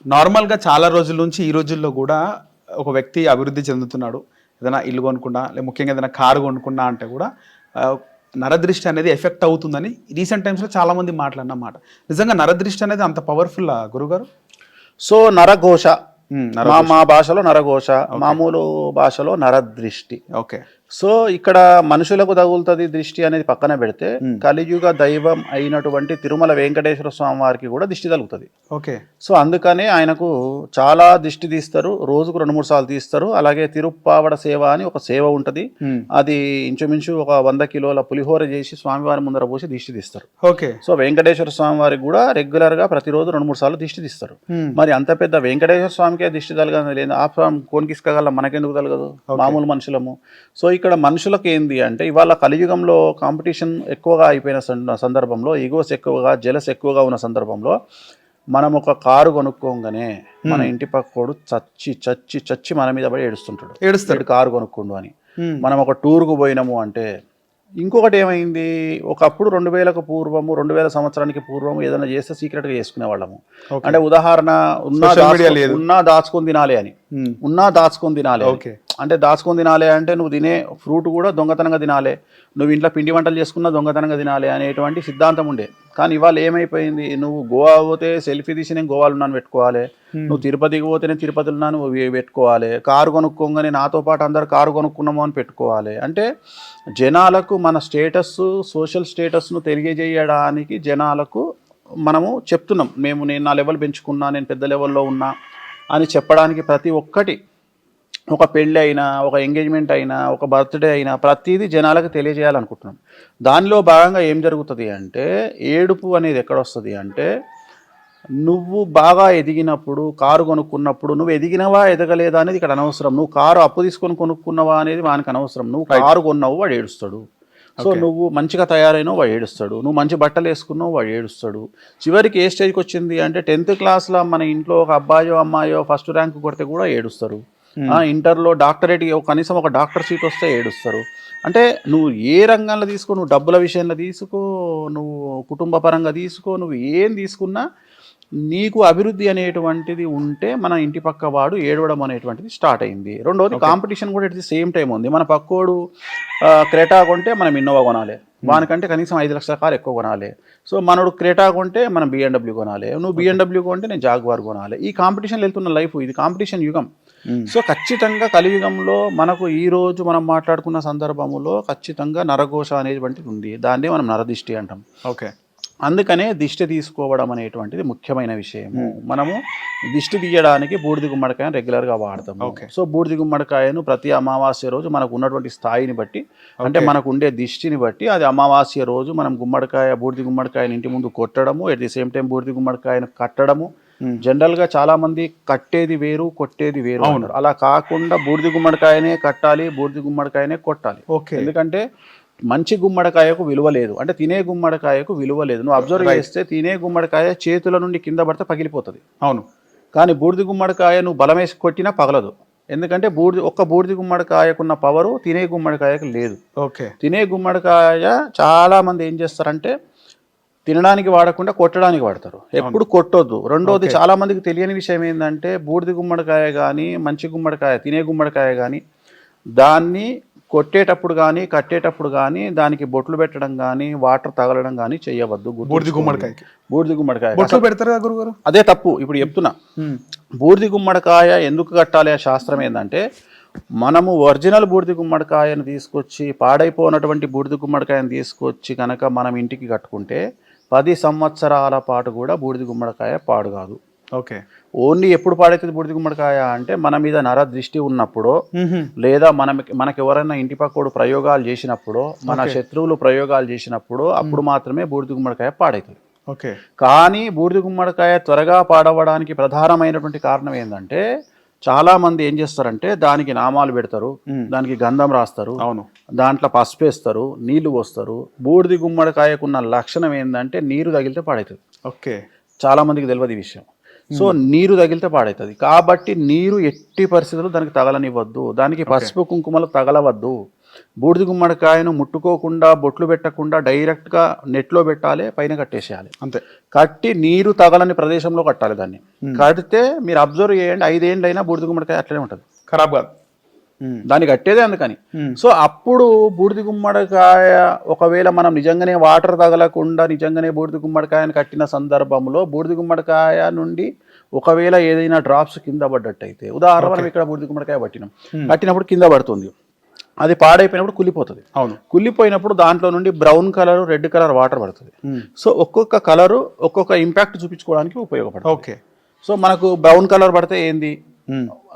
నార్మల్గా చాలా రోజుల నుంచి ఈ రోజుల్లో కూడా ఒక వ్యక్తి అభివృద్ధి చెందుతున్నాడు, ఏదైనా ఇల్లు కొనుక్కున్నా లేదా ముఖ్యంగా ఏదైనా కారు కొనుక్కున్నా అంటే కూడా ఆ, నరదృష్టి అనేది ఎఫెక్ట్ అవుతుందని రీసెంట్ టైమ్స్లో చాలామంది మాట్లాడినమాట. నిజంగా నరదృష్టి అనేది అంత పవర్ఫుల్ గురుగారు? సో నరఘోష, నరదృష్టి. మా భాషలో నరఘోష, మామూలు భాషలో నరదృష్టి. ఓకే. సో ఇక్కడ మనుషులకు తగులుతుంది దృష్టి అనేది పక్కన పెడితే కలియుగ దైవం అయినటువంటి తిరుమల వెంకటేశ్వర స్వామి వారికి కూడా దిష్టి తగులుతుంది. ఓకే. సో అందుకనే ఆయనకు చాలా దిష్టి తీస్తారు, రోజుకు 2-3 సార్లు తీస్తారు. అలాగే తిరుప్పావడ సేవ అని ఒక సేవ ఉంటుంది, అది ఇంచుమించు ఒక 100 కిలోల పులిహోర చేసి స్వామివారి ముందర పోసి దిష్టి తీస్తారు. ఓకే. సో వెంకటేశ్వర స్వామి వారికి కూడా రెగ్యులర్ గా ప్రతిరోజు 2-3 సార్లు దిష్టి తీస్తారు. మరి అంత పెద్ద వెంకటేశ్వర స్వామికే దిష్టి తగలదు లేదు, ఆ స్వామి కోనికిస్కగల మనకెందుకు తగలదు, మామూలు మనుషులము. సో ఇక్కడ మనుషులకు ఏంది అంటే ఇవాళ కలియుగంలో కాంపిటీషన్ ఎక్కువగా అయిపోయిన సందర్భంలో, ఈగోస్ ఎక్కువగా, జెలస్ ఎక్కువగా ఉన్న సందర్భంలో మనం ఒక కారు కొనుక్కోగానే మన ఇంటి పక్కోడు చచ్చి చచ్చి చచ్చి మన మీద పడి ఏడుస్తాడు కారు కొనుక్కోండు అని. మనం ఒక టూర్కు పోయినాము అంటే ఇంకొకటి ఏమైంది, ఒకప్పుడు 2000కు పూర్వము 2000 సంవత్సరానికి పూర్వము ఏదైనా చేస్తే సీక్రెట్గా చేసుకునే వాళ్ళము. అంటే ఉదాహరణ ఉన్నా దాచుకొని తినాలి అని, ఉన్నా దాచుకొని తినాలి. అంటే దాచుకొని తినాలి అంటే నువ్వు తినే ఫ్రూట్ కూడా దొంగతనంగా తినాలి, నువ్వు ఇంట్లో పిండి వంటలు చేసుకున్నా దొంగతనంగా తినాలి అనేటువంటి సిద్ధాంతం ఉండే. కానీ ఇవాళ ఏమైపోయింది, నువ్వు గోవా పోతే సెల్ఫీ తీసి నేను గోవాలో ఉన్నాను పెట్టుకోవాలి, నువ్వు తిరుపతికి పోతే నేను తిరుపతిలో ఉన్నాను పెట్టుకోవాలి, కారు కొనుక్కోగానే నాతో పాటు అందరు కారు కొనుక్కున్నాము అని పెట్టుకోవాలి. అంటే జనాలకు మన స్టేటస్, సోషల్ స్టేటస్ను తెలియజేయడానికి జనాలకు మనము చెప్తున్నాం, నేను నా లెవెల్ పెంచుకున్నా, నేను పెద్ద లెవెల్లో ఉన్నా అని చెప్పడానికి ప్రతి ఒక్కటి, ఒక పెళ్ళి అయినా, ఒక ఎంగేజ్మెంట్ అయినా, ఒక బర్త్డే అయినా ప్రతిదీ జనాలకు తెలియజేయాలనుకుంటున్నాం. దానిలో భాగంగా ఏం జరుగుతుంది అంటే ఏడుపు అనేది ఎక్కడ వస్తుంది అంటే, నువ్వు బాగా ఎదిగినప్పుడు, కారు కొనుక్కున్నప్పుడు నువ్వు ఎదిగినవా ఎదగలేదా అనేది ఇక్కడ అనవసరం. నువ్వు కారు అప్పు తీసుకొని కొనుక్కున్నవా అనేది వానికి అనవసరం. నువ్వు కారు కొన్నావు వాడు ఏడుస్తాడు, సో నువ్వు మంచిగా తయారైనావు వాడు ఏడుస్తాడు, నువ్వు మంచి బట్టలు వేసుకున్నావు వాడు ఏడుస్తాడు. చివరికి ఏ స్టేజ్కి వచ్చింది అంటే 10th క్లాస్లో మన ఇంట్లో ఒక అబ్బాయో అమ్మాయో ఫస్ట్ ర్యాంక్ కొడితే కూడా ఏడుస్తారు. ఇంటర్లో డాక్టరేట్ కనీసం ఒక డాక్టర్ సీట్ వస్తే ఏడుస్తారు. అంటే నువ్వు ఏ రంగంలో తీసుకో, నువ్వు డబ్బుల విషయంలో తీసుకో, నువ్వు కుటుంబ పరంగా తీసుకో, నువ్వు ఏం తీసుకున్నా నీకు అభివృద్ధి అనేటువంటిది ఉంటే మన ఇంటి పక్క వాడు ఏడవడం అనేటువంటిది స్టార్ట్ అయింది. రెండవది కాంపిటీషన్ కూడా ఎట్ ది సేమ్ టైం ఉంది. మన పక్కోడు క్రెటా కొంటే మనం ఇన్నోవా కొనాలి, వానికంటే కనీసం 5 లక్షల కారు ఎక్కువ కొనాలి. సో మనోడు క్రెటా కొంటే మనం BMW కొనాలి, నువ్వు BMW కొంటే నేను జాగ్వార్ కొనాలి. ఈ కాంపిటీషన్లో వెళ్తున్న లైఫ్ ఇది, కాంపిటీషన్ యుగం. సో ఖచ్చితంగా కలియుగంలో మనకు ఈ రోజు మనం మాట్లాడుకున్న సందర్భంలో ఖచ్చితంగా నరఘోష అనేటువంటిది ఉంది, దాన్నే మనం నరదిష్టి అంటాం. ఓకే. అందుకనే దిష్టి తీసుకోవడం అనేటువంటిది ముఖ్యమైన విషయము. మనము దిష్టి తీయడానికి బూడిద గుమ్మడికాయను రెగ్యులర్గా వాడతాము. సో బూడిద గుమ్మడికాయను ప్రతి అమావాస్య రోజు మనకు ఉన్నటువంటి స్థాయిని బట్టి, అంటే మనకు ఉండే దిష్టిని బట్టి, అది అమావాస్య రోజు మనం బూడిద గుమ్మడికాయని ఇంటి ముందు కొట్టడము, ఎట్ ది సేమ్ టైం బూడిద గుమ్మడికాయను కట్టడము. జనరల్గా చాలా మంది కట్టేది వేరు, కొట్టేది వేరు అంటారు. అలా కాకుండా బూడిద గుమ్మడికాయనే కట్టాలి, బూడిద గుమ్మడికాయనే కొట్టాలి. ఎందుకంటే మంచి గుమ్మడికాయకు విలువ లేదు, అంటే తినే గుమ్మడికాయకు విలువ లేదు. నువ్వు అబ్జర్వ్ చేస్తే తినే గుమ్మడికాయ చేతుల నుండి కింద పడితే పగిలిపోతుంది. అవును. కానీ బూడిద గుమ్మడికాయ నువ్వు బలం వేసి కొట్టినా పగలదు. ఎందుకంటే బూడిద గుమ్మడికాయకున్న పవరు తినే గుమ్మడికాయకు లేదు. ఓకే. తినే గుమ్మడికాయ చాలా మంది ఏం చేస్తారంటే తినడానికి వాడకుండా కొట్టడానికి వాడతారు. ఎప్పుడు కొట్టొద్దు. రెండోది చాలా మందికి తెలియని విషయం ఏంటంటే బూడిద గుమ్మడికాయ కానీ, మంచి గుమ్మడికాయ, తినే గుమ్మడికాయ కానీ, దాన్ని కొట్టేటప్పుడు కానీ కట్టేటప్పుడు కానీ దానికి బొట్లు పెట్టడం కానీ వాటర్ తగలడం కానీ చేయవద్దు. బూడిద గుమ్మడికాయ పెడతారు గురుగారు, అదే తప్పు. ఇప్పుడు చెప్తున్నా, బూడిద గుమ్మడికాయ ఎందుకు కట్టాలి ఆ శాస్త్రం ఏంటంటే, మనము ఒరిజినల్ బూడిద గుమ్మడికాయను తీసుకొచ్చి, పాడైపోయినటువంటి బూడిద గుమ్మడికాయను తీసుకొచ్చి కనుక మనం ఇంటికి కట్టుకుంటే 10 సంవత్సరాల పాటు కూడా బూడిద గుమ్మడికాయ పాడు కాదు. ఓకే. ఓన్లీ ఎప్పుడు పాడైతుంది బూడిద గుమ్మడికాయ అంటే మన మీద నర దృష్టి ఉన్నప్పుడు, లేదా మనకి ఎవరైనా ఇంటి పక్కోడు ప్రయోగాలు చేసినప్పుడు, మన శత్రువులు ప్రయోగాలు చేసినప్పుడు, అప్పుడు మాత్రమే బూడిద గుమ్మడికాయ పాడవుతుంది. ఓకే. కానీ బూడిద గుమ్మడికాయ త్వరగా పాడవడానికి ప్రధానమైనటువంటి కారణం ఏంటంటే, చాలా మంది ఏం చేస్తారంటే దానికి నామాలు పెడతారు, దానికి గంధం రాస్తారు, అవును, దాంట్లో పసుపు వేస్తారు, నీళ్లు పోస్తారు. బూడిద గుమ్మడికాయకున్న లక్షణం ఏంటంటే నీరు తగిలితే పాడవుతుంది. ఓకే. చాలా మందికి తెలియదు ఈ విషయం. సో నీరు తగిలితే పాడవుతుంది. కాబట్టి నీరు ఎట్టి పరిస్థితుల్లో దానికి తగలనివ్వద్దు, దానికి పసుపు కుంకుమలు తగలవద్దు. బూడిద గుమ్మడికాయను ముట్టుకోకుండా బొట్లు పెట్టకుండా డైరెక్ట్గా నెట్లో పెట్టాలి, పైన కట్టేసేయాలి. అంతే. కట్టి నీరు తగలని ప్రదేశంలో కట్టాలి. దాన్ని కడితే మీరు అబ్జర్వ్ చేయండి, 5 ఏళ్ళు అయినా బూడిద గుమ్మడికాయ అట్లనే ఉంటుంది, ఖరాబ్ కాదు. దాన్ని కట్టేదే అందుకని. సో అప్పుడు బూడిద గుమ్మడికాయ ఒకవేళ మనం నిజంగానే వాటర్ తగలకుండా నిజంగానే బూడిద గుమ్మడికాయను కట్టిన సందర్భంలో బూడిద గుమ్మడికాయ నుండి ఒకవేళ ఏదైనా డ్రాప్స్ కింద పడ్డట్టయితే, ఉదాహరణ మనం ఇక్కడ బూడిద గుమ్మడికాయ కట్టినప్పుడు కింద పడుతుంది, అది పాడైపోయినప్పుడు కుళ్ళిపోతుంది. అవును. కుళ్ళిపోయినప్పుడు దాంట్లో నుండి brown colour, red colour water పడుతుంది. సో ఒక్కొక్క కలరు ఒక్కొక్క ఇంపాక్ట్ చూపించుకోవడానికి ఉపయోగపడుతుంది. ఓకే. సో మనకు బ్రౌన్ కలర్ పడితే ఏంది,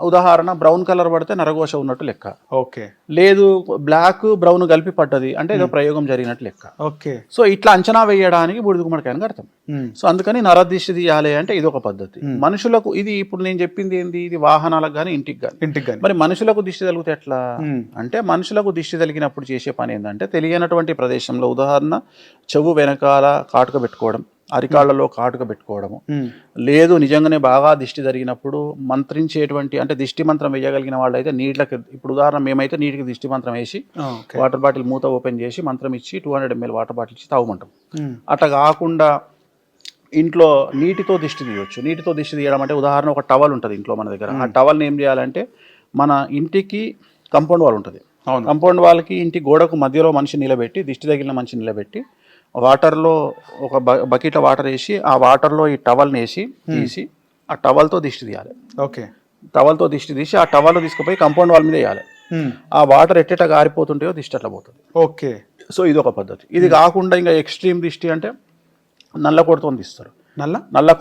ఉదాహరణ బ్రౌన్ కలర్ పడితే నరఘోష ఉన్నట్టు లెక్క. ఓకే. లేదు బ్లాక్ బ్రౌన్ కలిపి పడ్డది అంటే ఏదో ప్రయోగం జరిగినట్టు లెక్క. ఓకే. సో ఇట్లా అంచనా వేయడానికి బూడిద గుమ్మడికాయని కడతాం. సో అందుకని నరదిష్టి తీయాలి అంటే ఇది ఒక పద్ధతి. మనుషులకు ఇది ఇప్పుడు నేను చెప్పింది ఏంది, ఇది వాహనాలకు కానీ ఇంటికి కానీ. మరి మనుషులకు దిష్టి తగిలితే ఎట్లా అంటే, మనుషులకు దిష్టి తగిలినప్పుడు చేసే పని ఏంటంటే, తెలియనటువంటి ప్రదేశంలో ఉదాహరణ చెవు వెనకాల కాటుక పెట్టుకోవడం, అరికాళ్లలో కాటుక పెట్టుకోవడము, లేదు నిజంగానే బాగా దిష్టి జరిగినప్పుడు మంత్రించేటువంటి అంటే దిష్టి మంత్రం వేయగలిగిన వాళ్ళు అయితే నీళ్ళకి, ఇప్పుడు ఉదాహరణ మేమైతే నీటికి దిష్టి మంత్రం వేసి వాటర్ బాటిల్ మూత ఓపెన్ చేసి మంత్రం ఇచ్చి 200 ml వాటర్ బాటిల్ ఇచ్చి తాగమంటాం. అట్లా కాకుండా ఇంట్లో నీటితో దిష్టి తీయవచ్చు. నీటితో దిష్టి తీయడం అంటే ఉదాహరణ ఒక టవల్ ఉంటుంది ఇంట్లో మన దగ్గర, ఆ టవల్ని ఏం చేయాలంటే మన ఇంటికి కాంపౌండ్ వాల్ ఉంటుంది, కాంపౌండ్ వాల్కి ఇంటి గోడకు మధ్యలో మనిషి నిలబెట్టి, దిష్టి తగిలిన మనిషి నిలబెట్టి వాటర్లో ఒక బకెట్లో వాటర్ వేసి ఆ వాటర్లో ఈ టవల్ని వేసి తీసి ఆ టవల్తో దిష్టి తీయాలి. ఓకే. టవల్తో దిష్టి తీసి ఆ టవల్ తీసుకుపోయి కాంపౌండ్ వాల్ మీద వేయాలి. ఆ వాటర్ ఎట్టేట గారిపోతుంటాయో దిష్టి అట్లా పోతుంది. ఓకే. సో ఇది ఒక పద్ధతి. ఇది కాకుండా ఇంకా ఎక్స్ట్రీమ్ దిష్టి అంటే నల్ల కోడితో తీస్తారు. నల్ల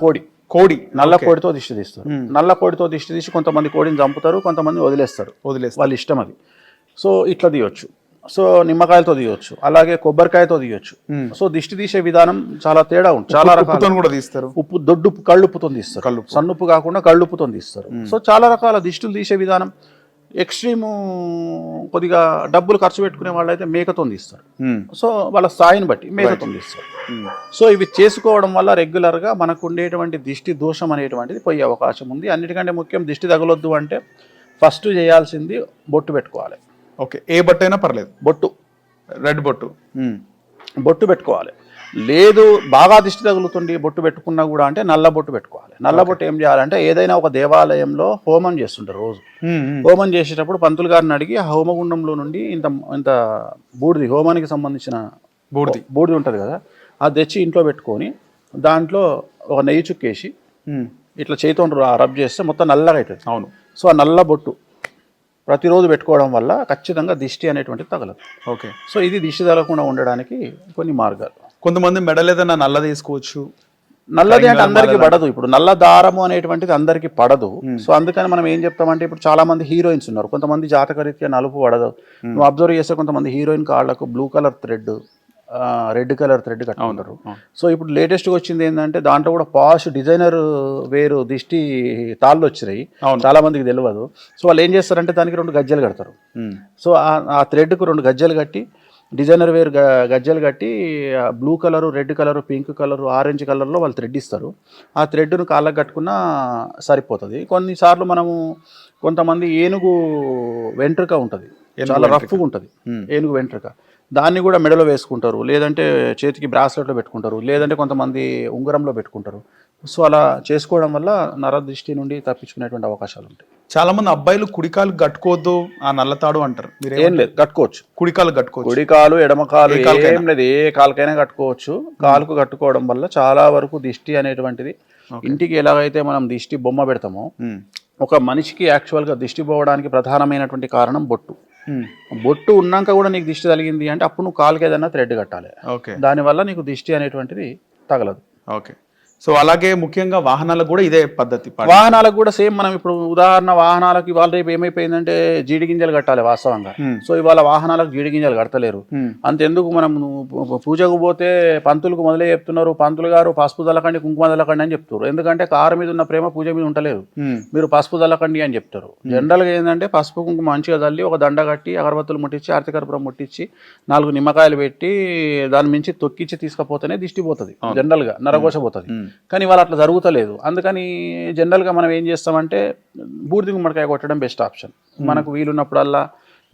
కోడితో దిష్టి తీస్తారు. నల్ల కోడితో దిష్టి తీసి కొంతమంది కోడిని చంపుతారు, కొంతమంది వదిలేస్తారు, వాళ్ళ ఇష్టం అది. సో ఇట్లా తీయొచ్చు. సో నిమ్మకాయలతో తీయొచ్చు, అలాగే కొబ్బరికాయతో తీయొచ్చు. సో దిష్టి తీసే విధానం చాలా తేడా ఉంటుంది. చాలా రకాల కూడా తీస్తారు. ఉప్పు, దొడ్డు కళ్ళుప్పుతో తీస్తారు, సన్నుప్పు కాకుండా కళ్ళుప్పుతో తీస్తారు. సో చాలా రకాల దిష్టిలు తీసే విధానం. ఎక్స్ట్రీమ్ కొద్దిగా డబ్బులు ఖర్చు పెట్టుకునే వాళ్ళు అయితే మేకతో తీస్తారు. సో వాళ్ళ స్థాయిని బట్టి మేకతో తీస్తారు. సో ఇవి చేసుకోవడం వల్ల రెగ్యులర్గా మనకు ఉండేటువంటి దిష్టి దోషం అనేటువంటిది పోయే అవకాశం ఉంది. అన్నిటికంటే ముఖ్యం దిష్టి తగలొద్దు అంటే ఫస్ట్ చేయాల్సింది బొట్టు పెట్టుకోవాలి. ఓకే. ఏ బొట్టు అయినా పర్లేదు, బొట్టు, రెడ్ బొట్టు, బొట్టు పెట్టుకోవాలి. లేదు బాగా దిష్టి తగులుతుండి బొట్టు పెట్టుకున్నా కూడా అంటే నల్ల బొట్టు పెట్టుకోవాలి. నల్ల బొట్టు ఏం చేయాలంటే, ఏదైనా ఒక దేవాలయంలో హోమం చేస్తుంటారు రోజు. హోమం చేసేటప్పుడు పంతులు గారిని అడిగి ఆ హోమగుండంలో నుండి ఇంత బూడిది, హోమానికి సంబంధించిన బూడిది ఉంటుంది కదా, అది తెచ్చి ఇంట్లో పెట్టుకొని దాంట్లో ఒక నెయ్యి చుక్కేసి ఇట్లా చేతితో రబ్ చేస్తే మొత్తం నల్లగా అవుతుంది. అవును. సో ఆ నల్ల బొట్టు ప్రతిరోజు పెట్టుకోవడం వల్ల ఖచ్చితంగా దిష్టి అనేటువంటిది తగలదు. ఓకే. సో ఇది దిష్టి తగలకుండా ఉండడానికి కొన్ని మార్గాలు. కొంతమంది మెడల్ ఏదైనా నల్ల తీసుకోవచ్చు. నల్లది అంటే అందరికి పడదు. ఇప్పుడు నల్ల దారము అనేటువంటిది అందరికి పడదు. సో అందుకని మనం ఏం చెప్తామంటే, ఇప్పుడు చాలా మంది హీరోయిన్స్ ఉన్నారు, కొంతమంది జాతకరీత్యా నలుపు పడదు. నువ్వు అబ్జర్వ్ చేస్తే కొంతమంది హీరోయిన్ కాళ్ళకు blue colour thread, red colour thread కట్టుకుంటారు. సో ఇప్పుడు లేటెస్ట్గా వచ్చింది ఏంటంటే, దాంట్లో కూడా పాష్ డిజైనర్ వేరు దిష్టి తాళ్ళు వచ్చినాయి, చాలా మందికి తెలియదు. సో వాళ్ళు ఏం చేస్తారంటే దానికి 2 గజ్జలు కడతారు. సో ఆ థ్రెడ్కు 2 గజ్జలు కట్టి, డిజైనర్ వేర్ గజ్జలు కట్టి, blue colour, red colour, pink colour, orange కలర్లో వాళ్ళు థ్రెడ్ ఇస్తారు. ఆ థ్రెడ్ను కాళ్ళకు కట్టుకున్నా సరిపోతుంది. కొన్నిసార్లు మనము కొంతమంది ఏనుగు వెంట్రుక ఉంటుంది, చాలా రఫ్గా ఉంటుంది ఏనుగు వెంట్రుక, దాన్ని కూడా మెడలో వేసుకుంటారు, లేదంటే చేతికి బ్రాస్లెట్లో పెట్టుకుంటారు, లేదంటే కొంతమంది ఉంగరంలో పెట్టుకుంటారు. సో అలా చేసుకోవడం వల్ల నరదృష్టి నుండి తప్పించుకునేటువంటి అవకాశాలు ఉంటాయి. చాలా మంది అబ్బాయిలు కుడికాలు కట్టుకోవద్దు ఆ నల్లతాడు అంటారు. ఏం లేదు, కట్టుకోవచ్చు. కుడికాలు కట్టుకోవచ్చు, కుడికాలు ఎడమకాలు ఏం లేదు, ఏ కాలుకైనా కట్టుకోవచ్చు. కాలుకు కట్టుకోవడం వల్ల చాలా వరకు దిష్టి అనేటువంటిది, ఇంటికి ఎలాగైతే మనం దిష్టి బొమ్మ పెడతామో, ఒక మనిషికి యాక్చువల్గా దిష్టి పోవడానికి ప్రధానమైనటువంటి కారణం బొట్టు. బొట్టు ఉన్నాక కూడా నీకు దిష్టి తగిలింది అంటే అప్పుడు నువ్వు కాలుకి ఏదైనా థ్రెడ్ కట్టాలి. దానివల్ల నీకు దిష్టి అనేటువంటిది తగలదు. ఓకే. సో అలాగే ముఖ్యంగా వాహనాలకు కూడా ఇదే పద్ధతి. వాహనాలకు కూడా సేమ్. మనం ఇప్పుడు ఉదాహరణ వాహనాలకు ఇవాళ రేపు ఏమైపోయిందంటే జీడి గింజలు కట్టాలి వాస్తవంగా. సో ఇవాళ వాహనాలకు జీడి గింజలు కడతలేరు. అంతెందుకు, మనం పూజకు పోతే పంతులకు మొదలే చెప్తున్నారు, పంతులు గారు పసుపు దల్లకండి కుంకుమ దల్లకండి అని చెప్తారు. ఎందుకంటే కారు మీద ఉన్న ప్రేమ పూజ మీద ఉంటలేదు, మీరు పసుపు దల్లకండి అని చెప్తారు. జనరల్గా ఏంటంటే పసుపు కుంకుమ మంచిగా తల్లి ఒక దండ కట్టి అగరబత్తులు ముట్టించి ఆర్తికర్పూరం ముట్టించి 4 నిమ్మకాయలు పెట్టి దాని మించి తొక్కిచ్చి తీసుకపోతేనే దిష్టి పోతుంది, జనరల్గా నరఘోష పోతుంది. కానీ వాళ్ళు అట్లా జరుగుతలేదు. అందుకని జనరల్గా మనం ఏం చేస్తామంటే బూడిద గుమ్మడికాయ కొట్టడం బెస్ట్ ఆప్షన్. మనకు వీలున్నప్పుడల్లా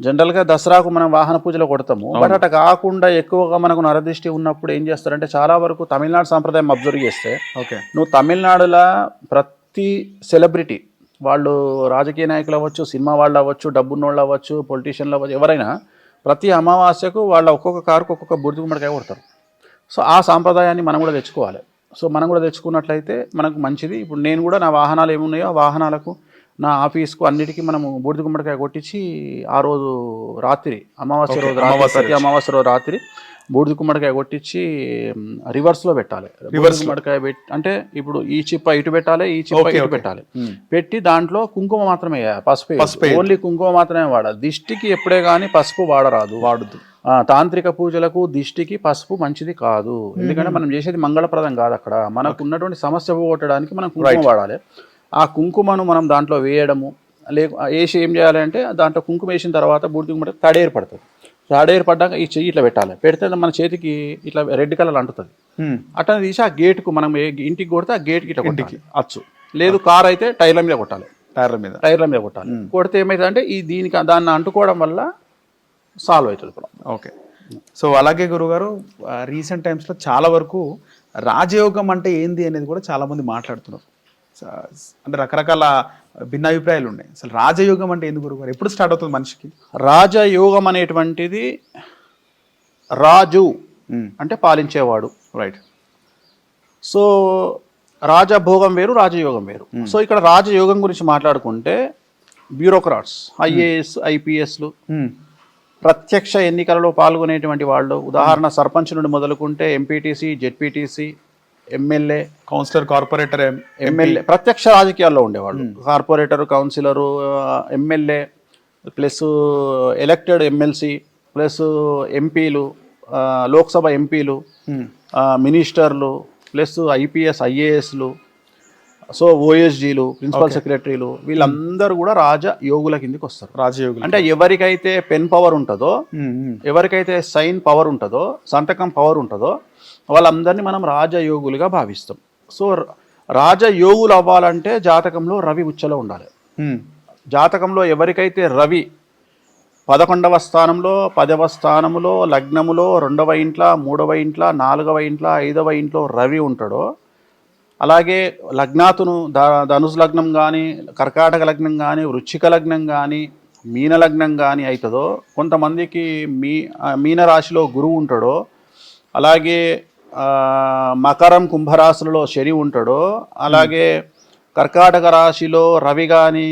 జనరల్గా దసరాకు మనం వాహన పూజలో కొడతాము, బట్ అట్లా కాకుండా ఎక్కువగా మనకు నరదృష్టి ఉన్నప్పుడు ఏం చేస్తారంటే చాలా వరకు తమిళనాడు సాంప్రదాయం అబ్జర్వ్ చేస్తే, ఓకే, నువ్వు తమిళనాడులో ప్రతి సెలబ్రిటీ వాళ్ళు రాజకీయ నాయకులు అవ్వచ్చు, సినిమా వాళ్ళు అవ్వచ్చు, డబ్బున్నోళ్ళు అవ్వచ్చు, పొలిటీషియన్లు అవ్వచ్చు, ఎవరైనా ప్రతి అమావాస్యకు వాళ్ళ ఒక్కొక్క కారుకు ఒక్కొక్క బూడిద గుమ్మడికాయ కొడతారు. సో ఆ సాంప్రదాయాన్ని మనం కూడా తెచ్చుకోవాలి. సో మనం కూడా తెచ్చుకున్నట్లయితే మనకు మంచిది. ఇప్పుడు నేను కూడా నా వాహనాలు ఏమున్నాయో ఆ వాహనాలకు, నా ఆఫీస్కు అన్నిటికీ మనము బూడిద గుమ్మడికాయ కొట్టించి ఆ రోజు రాత్రి అమావాస్య రోజు రాత్రి, ప్రతి అమావాస్య రోజు రాత్రి బూడిద గుమ్మడికాయ కొట్టించి రివర్స్లో పెట్టాలి. రివర్స్ గుమ్మడికాయ పెట్టి అంటే ఇప్పుడు ఈ చిప్ప ఇటు పెట్టాలి, ఈ చిప్ప ఇటు పెట్టాలి, పెట్టి దాంట్లో కుంకుమ మాత్రమే, పసుపు, ఓన్లీ కుంకుమ మాత్రమే వాడాలి. దిష్టికి ఎప్పుడే కానీ పసుపు వాడద్దు. తాంత్రిక పూజలకు దిష్టికి పసుపు మంచిది కాదు. ఎందుకంటే మనం చేసేది మంగళప్రదం కాదు. అక్కడ మనకు ఉన్నటువంటి సమస్య పోగొట్టడానికి మనం కుంకుమ వాడాలి. ఆ కుంకుమను మనం దాంట్లో వేయడము, వేసి ఏం చేయాలి అంటే దాంట్లో కుంకుమ వేసిన తర్వాత బూడిద గుమ్మడి తడి ఏర్పడుతుంది. తడి ఏర్పడ్డాక ఈ చెయ్యి ఇట్లా పెట్టాలి. పెడితే మన చేతికి ఇట్లా రెడ్ కలర్ అంటుతుంది. అట్లా తీసి ఆ గేట్కు మనం ఇంటికి కొడితే ఆ గేట్కి ఇట్లా కొట్టికి అచ్చు. లేదు కార్ అయితే టైర్ల మీద కొట్టాలి. టైర్ల మీద కొట్టాలి. కొడితే ఏమైందంటే దాన్ని అంటుకోవడం వల్ల సాల్వ్ అవుతుంది ప్రాబ్లం. ఓకే. సో అలాగే గురుగారు, రీసెంట్ టైమ్స్లో చాలా వరకు రాజయోగం అంటే ఏంది అనేది కూడా చాలామంది మాట్లాడుతున్నారు. అంటే రకరకాల భిన్నాభిప్రాయాలు ఉన్నాయి. అసలు రాజయోగం అంటే ఏంది గురుగారు? ఎప్పుడు స్టార్ట్ అవుతుంది మనిషికి? రాజయోగం అనేటువంటిది రాజు అంటే పాలించేవాడు, రైట్. సో రాజభోగం వేరు, రాజయోగం వేరు. సో ఇక్కడ రాజయోగం గురించి మాట్లాడుకుంటే బ్యూరోక్రాట్స్, ఐఏఎస్, ఐపీఎస్లు, ప్రత్యక్ష ఎన్నికలలో పాల్గొనేటువంటి వాళ్ళు, ఉదాహరణ సర్పంచ్ నుండి మొదలుకుంటే MPTC, ZPTC, MLA, councillor, corporator, MLA, ప్రత్యక్ష రాజకీయాల్లో ఉండేవాళ్ళు. Corporator, councillor, MLA plus elected MLC plus ఎంపీలు, లోక్సభ ఎంపీలు, మినిస్టర్లు ప్లస్ ఐపీఎస్, ఐఏఎస్లు, సో ఓఎస్జీలు, ప్రిన్సిపల్ సెక్రటరీలు, వీళ్ళందరూ కూడా రాజయోగుల కిందకి వస్తారు. రాజయోగులు అంటే ఎవరికైతే పెన్ పవర్ ఉంటుందో, ఎవరికైతే సైన్ పవర్ ఉంటుందో, సంతకం పవర్ ఉంటుందో వాళ్ళందరినీ మనం రాజయోగులుగా భావిస్తాం. సో రాజయోగులు అవ్వాలంటే జాతకంలో రవి ఉచ్చలో ఉండాలి. జాతకంలో ఎవరికైతే రవి 11వ స్థానంలో, 10వ స్థానంలో, లగ్నములో, 2వ ఇంట్లో, 3వ ఇంట్లో, 4వ ఇంట్లో, 5వ ఇంట్లో రవి ఉంటాడో, అలాగే లగ్నాతును ధనుసు లగ్నం కానీ, కర్కాటక లగ్నం కానీ, వృశ్చిక లగ్నం కానీ, మీన లగ్నం కానీ అవుతుందో, కొంతమందికి మీనరాశిలో గురువు ఉంటాడో, అలాగే మకరం, కుంభరాశులలో శని ఉంటాడో, అలాగే కర్కాటక రాశిలో రవి కానీ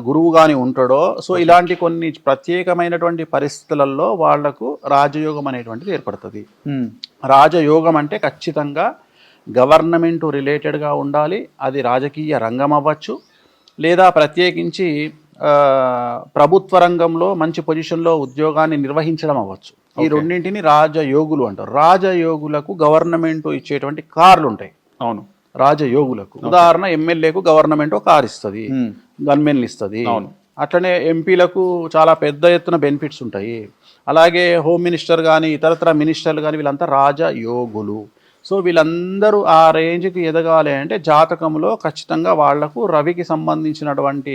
గురువు కానీ ఉంటాడో, సో ఇలాంటి కొన్ని ప్రత్యేకమైనటువంటి పరిస్థితులలో వాళ్లకు రాజయోగం అనేటువంటిది ఏర్పడుతుంది. రాజయోగం అంటే ఖచ్చితంగా గవర్నమెంట్ రిలేటెడ్గా ఉండాలి. అది రాజకీయ రంగం అవ్వచ్చు, లేదా ప్రత్యేకించి ప్రభుత్వ రంగంలో మంచి పొజిషన్లో ఉద్యోగాన్ని నిర్వహించడం అవ్వచ్చు. ఈ రెండింటిని రాజయోగులు అంటారు. రాజయోగులకు గవర్నమెంట్ ఇచ్చేటువంటి కార్లు ఉంటాయి. అవును, రాజయోగులకు. ఉదాహరణ ఎమ్మెల్యేకు గవర్నమెంట్ కార్ ఇస్తుంది, గన్మెన్లు ఇస్తుంది. అట్లనే ఎంపీలకు చాలా పెద్ద ఎత్తున బెనిఫిట్స్ ఉంటాయి. అలాగే హోమ్ మినిస్టర్ కానీ, ఇతరత్ర మినిస్టర్లు కానీ, వీళ్ళంతా రాజయోగులు. సో వీళ్ళందరూ ఆ రేంజ్కి ఎదగాలి అంటే జాతకంలో ఖచ్చితంగా వాళ్లకు రవికి సంబంధించినటువంటి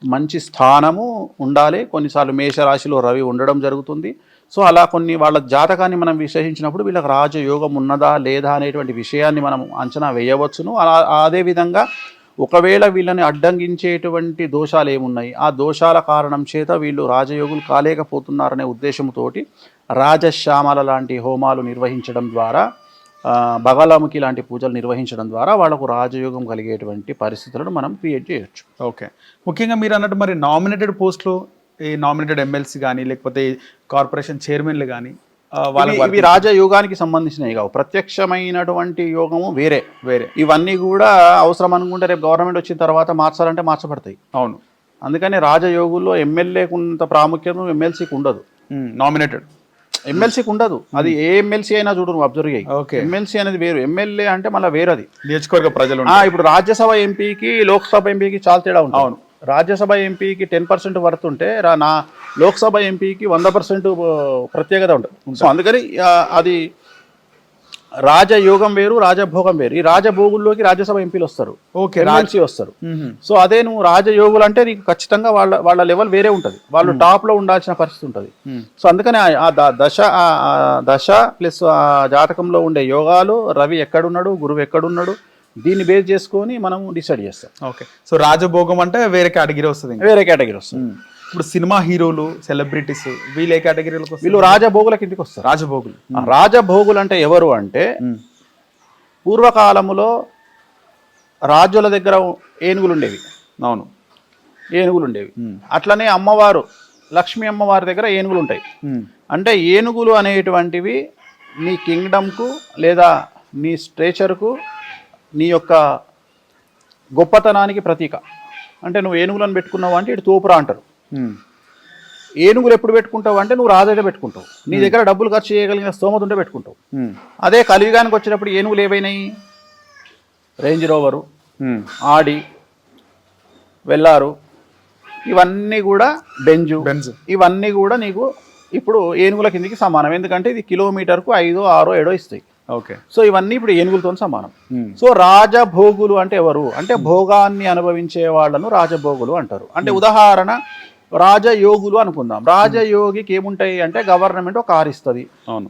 మంచి స్థానము ఉండాలి. కొన్నిసార్లు మేషరాశిలో రవి ఉండడం జరుగుతుంది. సో అలా కొన్ని వాళ్ళ జాతకాన్ని మనం విశ్లేషించినప్పుడు వీళ్ళకి రాజయోగం ఉన్నదా లేదా అనేటువంటి విషయాన్ని మనం అంచనా వేయవచ్చును. అదేవిధంగా ఒకవేళ వీళ్ళని అడ్డంగించేటువంటి దోషాలు ఏమున్నాయి, ఆ దోషాల కారణం చేత వీళ్ళు రాజయోగులు కాలేకపోతున్నారనే ఉద్దేశంతో రాజశ్యామల లాంటి హోమాలు నిర్వహించడం ద్వారా, బగలాముఖి లాంటి పూజలు నిర్వహించడం ద్వారా వాళ్ళకు రాజయోగం కలిగేటువంటి పరిస్థితులను మనం క్రియేట్ చేయొచ్చు. ఓకే. ముఖ్యంగా మీరు అన్నట్టు మరి నామినేటెడ్ పోస్టులు, ఈ నామినేటెడ్ ఎమ్మెల్సీ కానీ, లేకపోతే కార్పొరేషన్ చైర్మన్లు కానీ, ఇవి రాజయోగానికి సంబంధించినవి కావు. ప్రత్యక్షమైనటువంటి యోగము వేరే. ఇవన్నీ కూడా అవసరం అనుకుంటే రేపు గవర్నమెంట్ వచ్చిన తర్వాత మార్చాలంటే మార్చబడతాయి. అవును. అందుకని రాజయోగుల్లో ఎమ్మెల్యేకు ఉన్నంత ప్రాముఖ్యత ఎమ్మెల్సీకి ఉండదు. నామినేటెడ్ ఎమ్మెల్సీకి ఉండదు. అది ఏ ఎమ్మెల్సీ అయినా చూడు, నువ్వు అబ్జర్వ్ అయ్యి. ఎమ్మెల్సీ అనేది వేరు, ఎమ్మెల్యే అంటే మళ్ళీ వేరది. నియోజకవర్గ ప్రజలు. ఇప్పుడు రాజ్యసభ ఎంపీకి లోక్సభ ఎంపీకి చాలా తేడా ఉంటుంది. అవును. రాజ్యసభ ఎంపీకి 10% వర్త్ ఉంటే నా లోక్సభ ఎంపీకి 100% ప్రత్యేకత ఉంటుంది. సో అందుకని అది రాజయోగం వేరు, రాజభోగం వేరు. ఈ రాజభోగుల్లోకి రాజ్యసభ ఎంపీలు వస్తారు, ఓకే, ఎమ్మెల్సీ వస్తారు. సో అదే నువ్వు రాజయోగులు అంటే నీకు ఖచ్చితంగా వాళ్ళ లెవెల్ వేరే ఉంటుంది, వాళ్ళు టాప్ లో ఉండాల్సిన పరిస్థితి ఉంటుంది. సో అందుకని ఆ దశ ప్లస్ ఆ జాతకంలో ఉండే యోగాలు, రవి ఎక్కడున్నాడు, గురువు ఎక్కడున్నాడు, దీన్ని బేస్ చేసుకొని మనం డిసైడ్ చేస్తాం. ఓకే, సో రాజభోగం అంటే వేరే కేటగిరీ వస్తుంది, వేరే కేటగిరీ వస్తుంది. ఇప్పుడు సినిమా హీరోలు, సెలబ్రిటీస్ వీళ్ళు ఏ కేటగిరీలకు వస్తారు? వీళ్ళు రాజభోగుల కిందకి వస్తారు. రాజభోగులు. రాజభోగులు అంటే ఎవరు అంటే పూర్వకాలములో రాజుల దగ్గర ఏనుగులు ఉండేవి. అవును, ఏనుగులు ఉండేవి. అట్లనే అమ్మవారు, లక్ష్మీ అమ్మవారి దగ్గర ఏనుగులు ఉంటాయి. అంటే ఏనుగులు అనేటువంటివి నీ కింగ్డమ్కు లేదా నీ స్ట్రేచర్కు, నీ యొక్క గొప్పతనానికి ప్రతీక. అంటే నువ్వు ఏనుగులను పెట్టుకున్నావు అంటే ఇటు తోపురా అంటారు. ఏనుగులు ఎప్పుడు పెట్టుకుంటావు అంటే నువ్వు రాజైతే పెట్టుకుంటావు, నీ దగ్గర డబ్బులు ఖర్చు చేయగలిగిన స్తోమత ఉంటే పెట్టుకుంటావు. అదే కలియుగానికి వచ్చినప్పుడు ఏనుగులు ఏవైనాయి? రేంజ్ రోవరు, ఆడి, వెల్లారు, ఇవన్నీ కూడా బెంజ్, ఇవన్నీ కూడా నీకు ఇప్పుడు ఏనుగుల కిందికి సమానం. ఎందుకంటే ఇది కిలోమీటర్కు 5, 6, 7 ఇస్తాయి. ఓకే, సో ఇవన్నీ ఇప్పుడు ఏనుగులతో సమానం. సో రాజభోగులు అంటే ఎవరు అంటే భోగాన్ని అనుభవించే వాళ్ళను రాజభోగులు అంటారు. అంటే ఉదాహరణ రాజయోగులు అనుకుందాం. రాజయోగికి ఏముంటాయి అంటే గవర్నమెంట్ ఒక కారు ఇస్తుంది, అవును,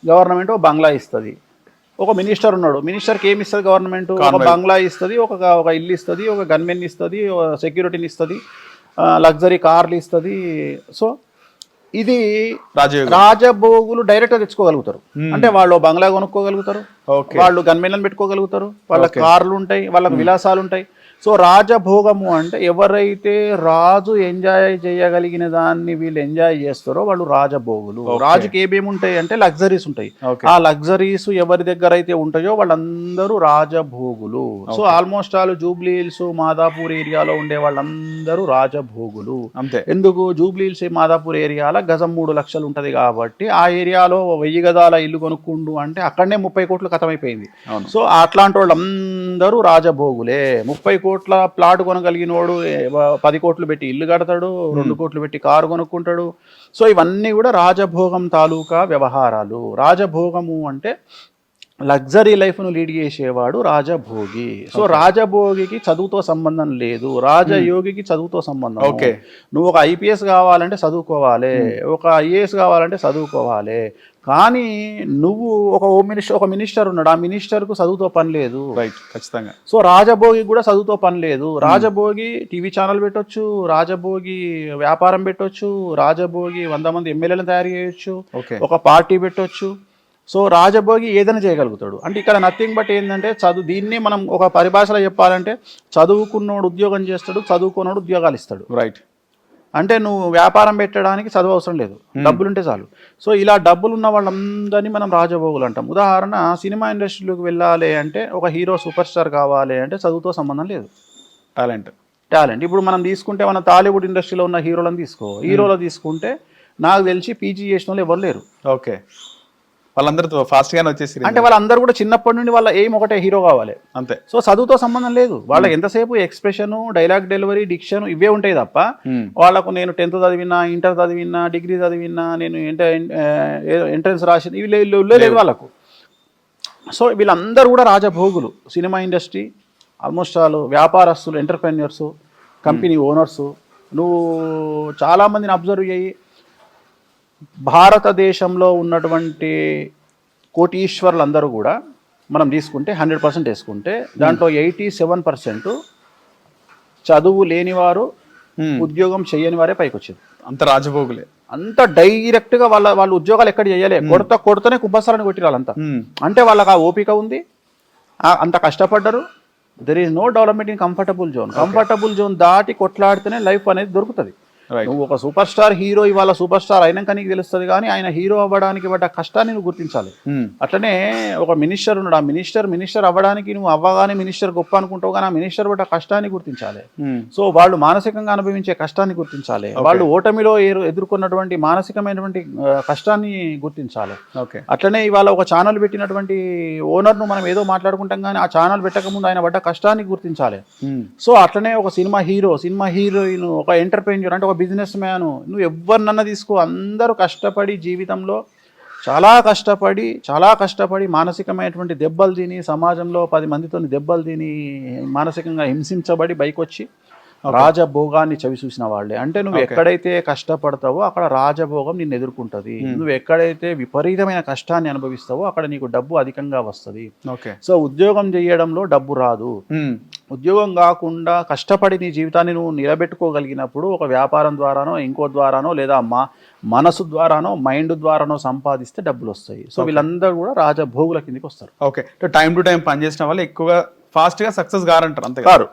గవర్నమెంట్ ఒక బంగ్లా ఇస్తుంది. ఒక మినిస్టర్ ఉన్నాడు, మినిస్టర్కి ఏమి ఇస్తుంది గవర్నమెంట్? ఒక బంగ్లా ఇస్తుంది, ఒక ఇల్లు ఇస్తుంది, ఒక గన్మెన్ ఇస్తుంది, సెక్యూరిటీని ఇస్తుంది, లగ్జరీ కార్లు ఇస్తుంది. సో ఇది రాజభోగులు డైరెక్ట్ గా తెచ్చుకోగలుగుతారు. అంటే వాళ్ళు బంగ్లా కొనుక్కోగలుగుతారు, వాళ్ళు గన్మెన్లను పెట్టుకోగలుగుతారు, వాళ్ళ కార్లు ఉంటాయి, వాళ్ళకి విలాసాలు ఉంటాయి. సో రాజభోగము అంటే ఎవరైతే రాజు ఎంజాయ్ చేయగలిగిన దాన్ని వీళ్ళు ఎంజాయ్ చేస్తారో వాళ్ళు రాజభోగులు. రాజుకి ఏమేమి ఉంటాయి అంటే లగ్జరీస్ ఉంటాయి. ఆ లగ్జరీస్ ఎవరి దగ్గర అయితే ఉంటాయో వాళ్ళందరూ రాజభోగులు. So almost all Jubilee Hills, Madhapur ఏరియాలో ఉండే వాళ్ళందరూ రాజభోగులు. అంతే. ఎందుకు? జూబ్లీ హిల్స్, మాదాపూర్ ఏరియాలో గజం 3 లక్షలు ఉంటది కాబట్టి ఆ ఏరియాలో 1000 గజాల ఇల్లు కొనుక్కుండు అంటే అక్కడనే 30 కోట్లు ఖతమైపోయింది. సో అట్లాంటి వాళ్ళందరూ రాజభోగులే. 30 కోట్ల ప్లాట్ కొనగలిగిన వాడు 10 కోట్లు పెట్టి ఇల్లు కడతాడు, 2 కోట్లు పెట్టి కారు కొనుక్కుంటాడు. సో ఇవన్నీ కూడా రాజభోగం తాలూకా వ్యవహారాలు. రాజభోగము అంటే లగ్జరీ లైఫ్ను లీడ్ చేసేవాడు రాజభోగి. సో రాజభోగికి చదువుతో సంబంధం లేదు, రాజయోగికి చదువుతో సంబంధం. ఓకే, నువ్వు ఒక ఐపీఎస్ కావాలంటే చదువుకోవాలి, ఒక ఐఏఎస్ కావాలంటే చదువుకోవాలి. కానీ నువ్వు ఒక మినిస్టర్ ఉన్నాడు, ఆ మినిస్టర్కు చదువుతో పని లేదు. రైట్, ఖచ్చితంగా. సో రాజభోగి కూడా చదువుతో పని లేదు. రాజభోగి టీవీ ఛానల్ పెట్టొచ్చు, రాజభోగి వ్యాపారం పెట్టొచ్చు, రాజభోగి 100 మంది ఎమ్మెల్యేలను తయారు చేయొచ్చు, ఒక పార్టీ పెట్టొచ్చు. సో రాజభోగి ఏదైనా చేయగలుగుతాడు. అంటే ఇక్కడ నథింగ్ బట్ ఏంటంటే దీన్నే మనం ఒక పరిభాషలో చెప్పాలంటే చదువుకున్నోడు ఉద్యోగం చేస్తాడు, చదువుకున్నోడు ఉద్యోగాలు ఇస్తాడు. రైట్. అంటే నువ్వు వ్యాపారం పెట్టడానికి చదువు అవసరం లేదు, డబ్బులుంటే చాలు. సో ఇలా డబ్బులు ఉన్న వాళ్ళందరినీ మనం రాజభోగులు అంటాం. ఉదాహరణ సినిమా ఇండస్ట్రీలోకి వెళ్ళాలి అంటే ఒక హీరో సూపర్ స్టార్ కావాలి అంటే చదువుతో సంబంధం లేదు, టాలెంట్. ఇప్పుడు మనం తీసుకుంటే మన టాలీవుడ్ ఇండస్ట్రీలో ఉన్న హీరోలను హీరోలో తీసుకుంటే నాకు తెలిసి పీజీ చేసిన వాళ్ళు ఎవరు లేరు. ఓకే, వాళ్ళందరూ ఫాస్ట్ గానే వచ్చేసి అంటే వాళ్ళందరూ కూడా చిన్నప్పటి నుండి వాళ్ళ ఎయిమ్ ఒకటే హీరో కావాలి, అంతే. సో చదువుతో సంబంధం లేదు వాళ్ళకి. ఎంతసేపు ఎక్స్ప్రెషన్, డైలాగ్ డెలివరీ, డిక్షన్ ఇవే ఉంటాయి తప్ప వాళ్ళకు నేను 10th చదివినా, ఇంటర్ చదివినా, డిగ్రీ చదివినా, నేను ఎంట్రన్స్ రాసింది ఇవి లేదు వాళ్ళకు. సో వీళ్ళందరూ కూడా రాజభోగులు. సినిమా ఇండస్ట్రీ ఆల్మోస్ట్ ఆల్ వ్యాపారస్తులు, ఎంటర్ప్రెన్యూర్స్, కంపెనీ ఓనర్స్. నువ్వు చాలామందిని అబ్జర్వ్ చేయి, భారతదేశంలో ఉన్నటువంటి కోటీశ్వరులందరూ కూడా మనం తీసుకుంటే 100% వేసుకుంటే దాంట్లో 87% చదువు లేనివారు, ఉద్యోగం చేయని వారే పైకి వచ్చేది. అంత రాజభోగులే, అంత డైరెక్ట్గా వాళ్ళు ఉద్యోగాలు ఎక్కడ చేయాలి, కొడతనే కుబ్బసారని కొట్టిరు వాళ్ళంతా. అంటే వాళ్ళకి ఆ ఓపిక ఉంది, అంత కష్టపడ్డరు. There is no development in comfortable zone. Comfortable zone దాటి కొట్లాడితేనే లైఫ్ అనేది దొరుకుతుంది. నువ్వు ఒక సూపర్ స్టార్ హీరో ఇవాళ సూపర్ స్టార్ అయినాక నీకు తెలుస్తుంది, కానీ ఆయన హీరో అవ్వడానికి పడ్డ కష్టాన్ని నువ్వు గుర్తించాలి. అట్లనే ఒక మినిస్టర్ ఉన్నాడు, ఆ మినిస్టర్ అవ్వడానికి నువ్వు అవ్వగానే మినిస్టర్ గొప్ప అనుకుంటావు, కానీ ఆ మినిస్టర్ పడ్డ కష్టాన్ని గుర్తించాలి. సో వాళ్ళు మానసికంగా అనుభవించే కష్టాన్ని గుర్తించాలి, వాళ్ళు ఓటమిలో ఎదుర్కొన్నటువంటి మానసికమైనటువంటి కష్టాన్ని గుర్తించాలి. అట్లనే ఇవాళ ఒక ఛానల్ పెట్టినటువంటి ఓనర్ను మనం ఏదో మాట్లాడుకుంటాం, కానీ ఆ ఛానల్ పెట్టకముందు ఆయన పడ్డ కష్టాన్ని గుర్తించాలి. సో అట్లనే ఒక సినిమా హీరోయిన్, ఒక ఎంటర్ప్రెన్యూర్ అంటే ఒక బిజినెస్ మ్యాన్, నువ్వు ఎవరినన్నా తీసుకో, అందరూ కష్టపడి జీవితంలో చాలా కష్టపడి మానసికమైనటువంటి దెబ్బలు తిని సమాజంలో 10 మందితో దెబ్బలు తిని మానసికంగా హింసించబడి బయకొచ్చి రాజభోగాన్ని చవి చూసిన వాళ్ళే. అంటే నువ్వు ఎక్కడైతే కష్టపడతావో అక్కడ రాజభోగం నిన్ను ఎదుర్కొంటది. నువ్వు ఎక్కడైతే విపరీతమైన కష్టాన్ని అనుభవిస్తావో అక్కడ నీకు డబ్బు అధికంగా వస్తుంది. సో ఉద్యోగం చేయడంలో డబ్బు రాదు. ఉద్యోగం కాకుండా కష్టపడి నీ జీవితాన్ని నువ్వు నిలబెట్టుకోగలిగినప్పుడు ఒక వ్యాపారం ద్వారానో ఇంకో ద్వారానో లేదా మనసు ద్వారానో మైండ్ ద్వారానో సంపాదిస్తే డబ్బులు వస్తాయి. సో వీళ్ళందరూ కూడా రాజభోగుల కిందకి వస్తారు. ఓకే, టైం టు టైం పనిచేసిన వాళ్ళు ఎక్కువగా ఫాస్ట్గా సక్సెస్ గారంటారు, అంతే గారు.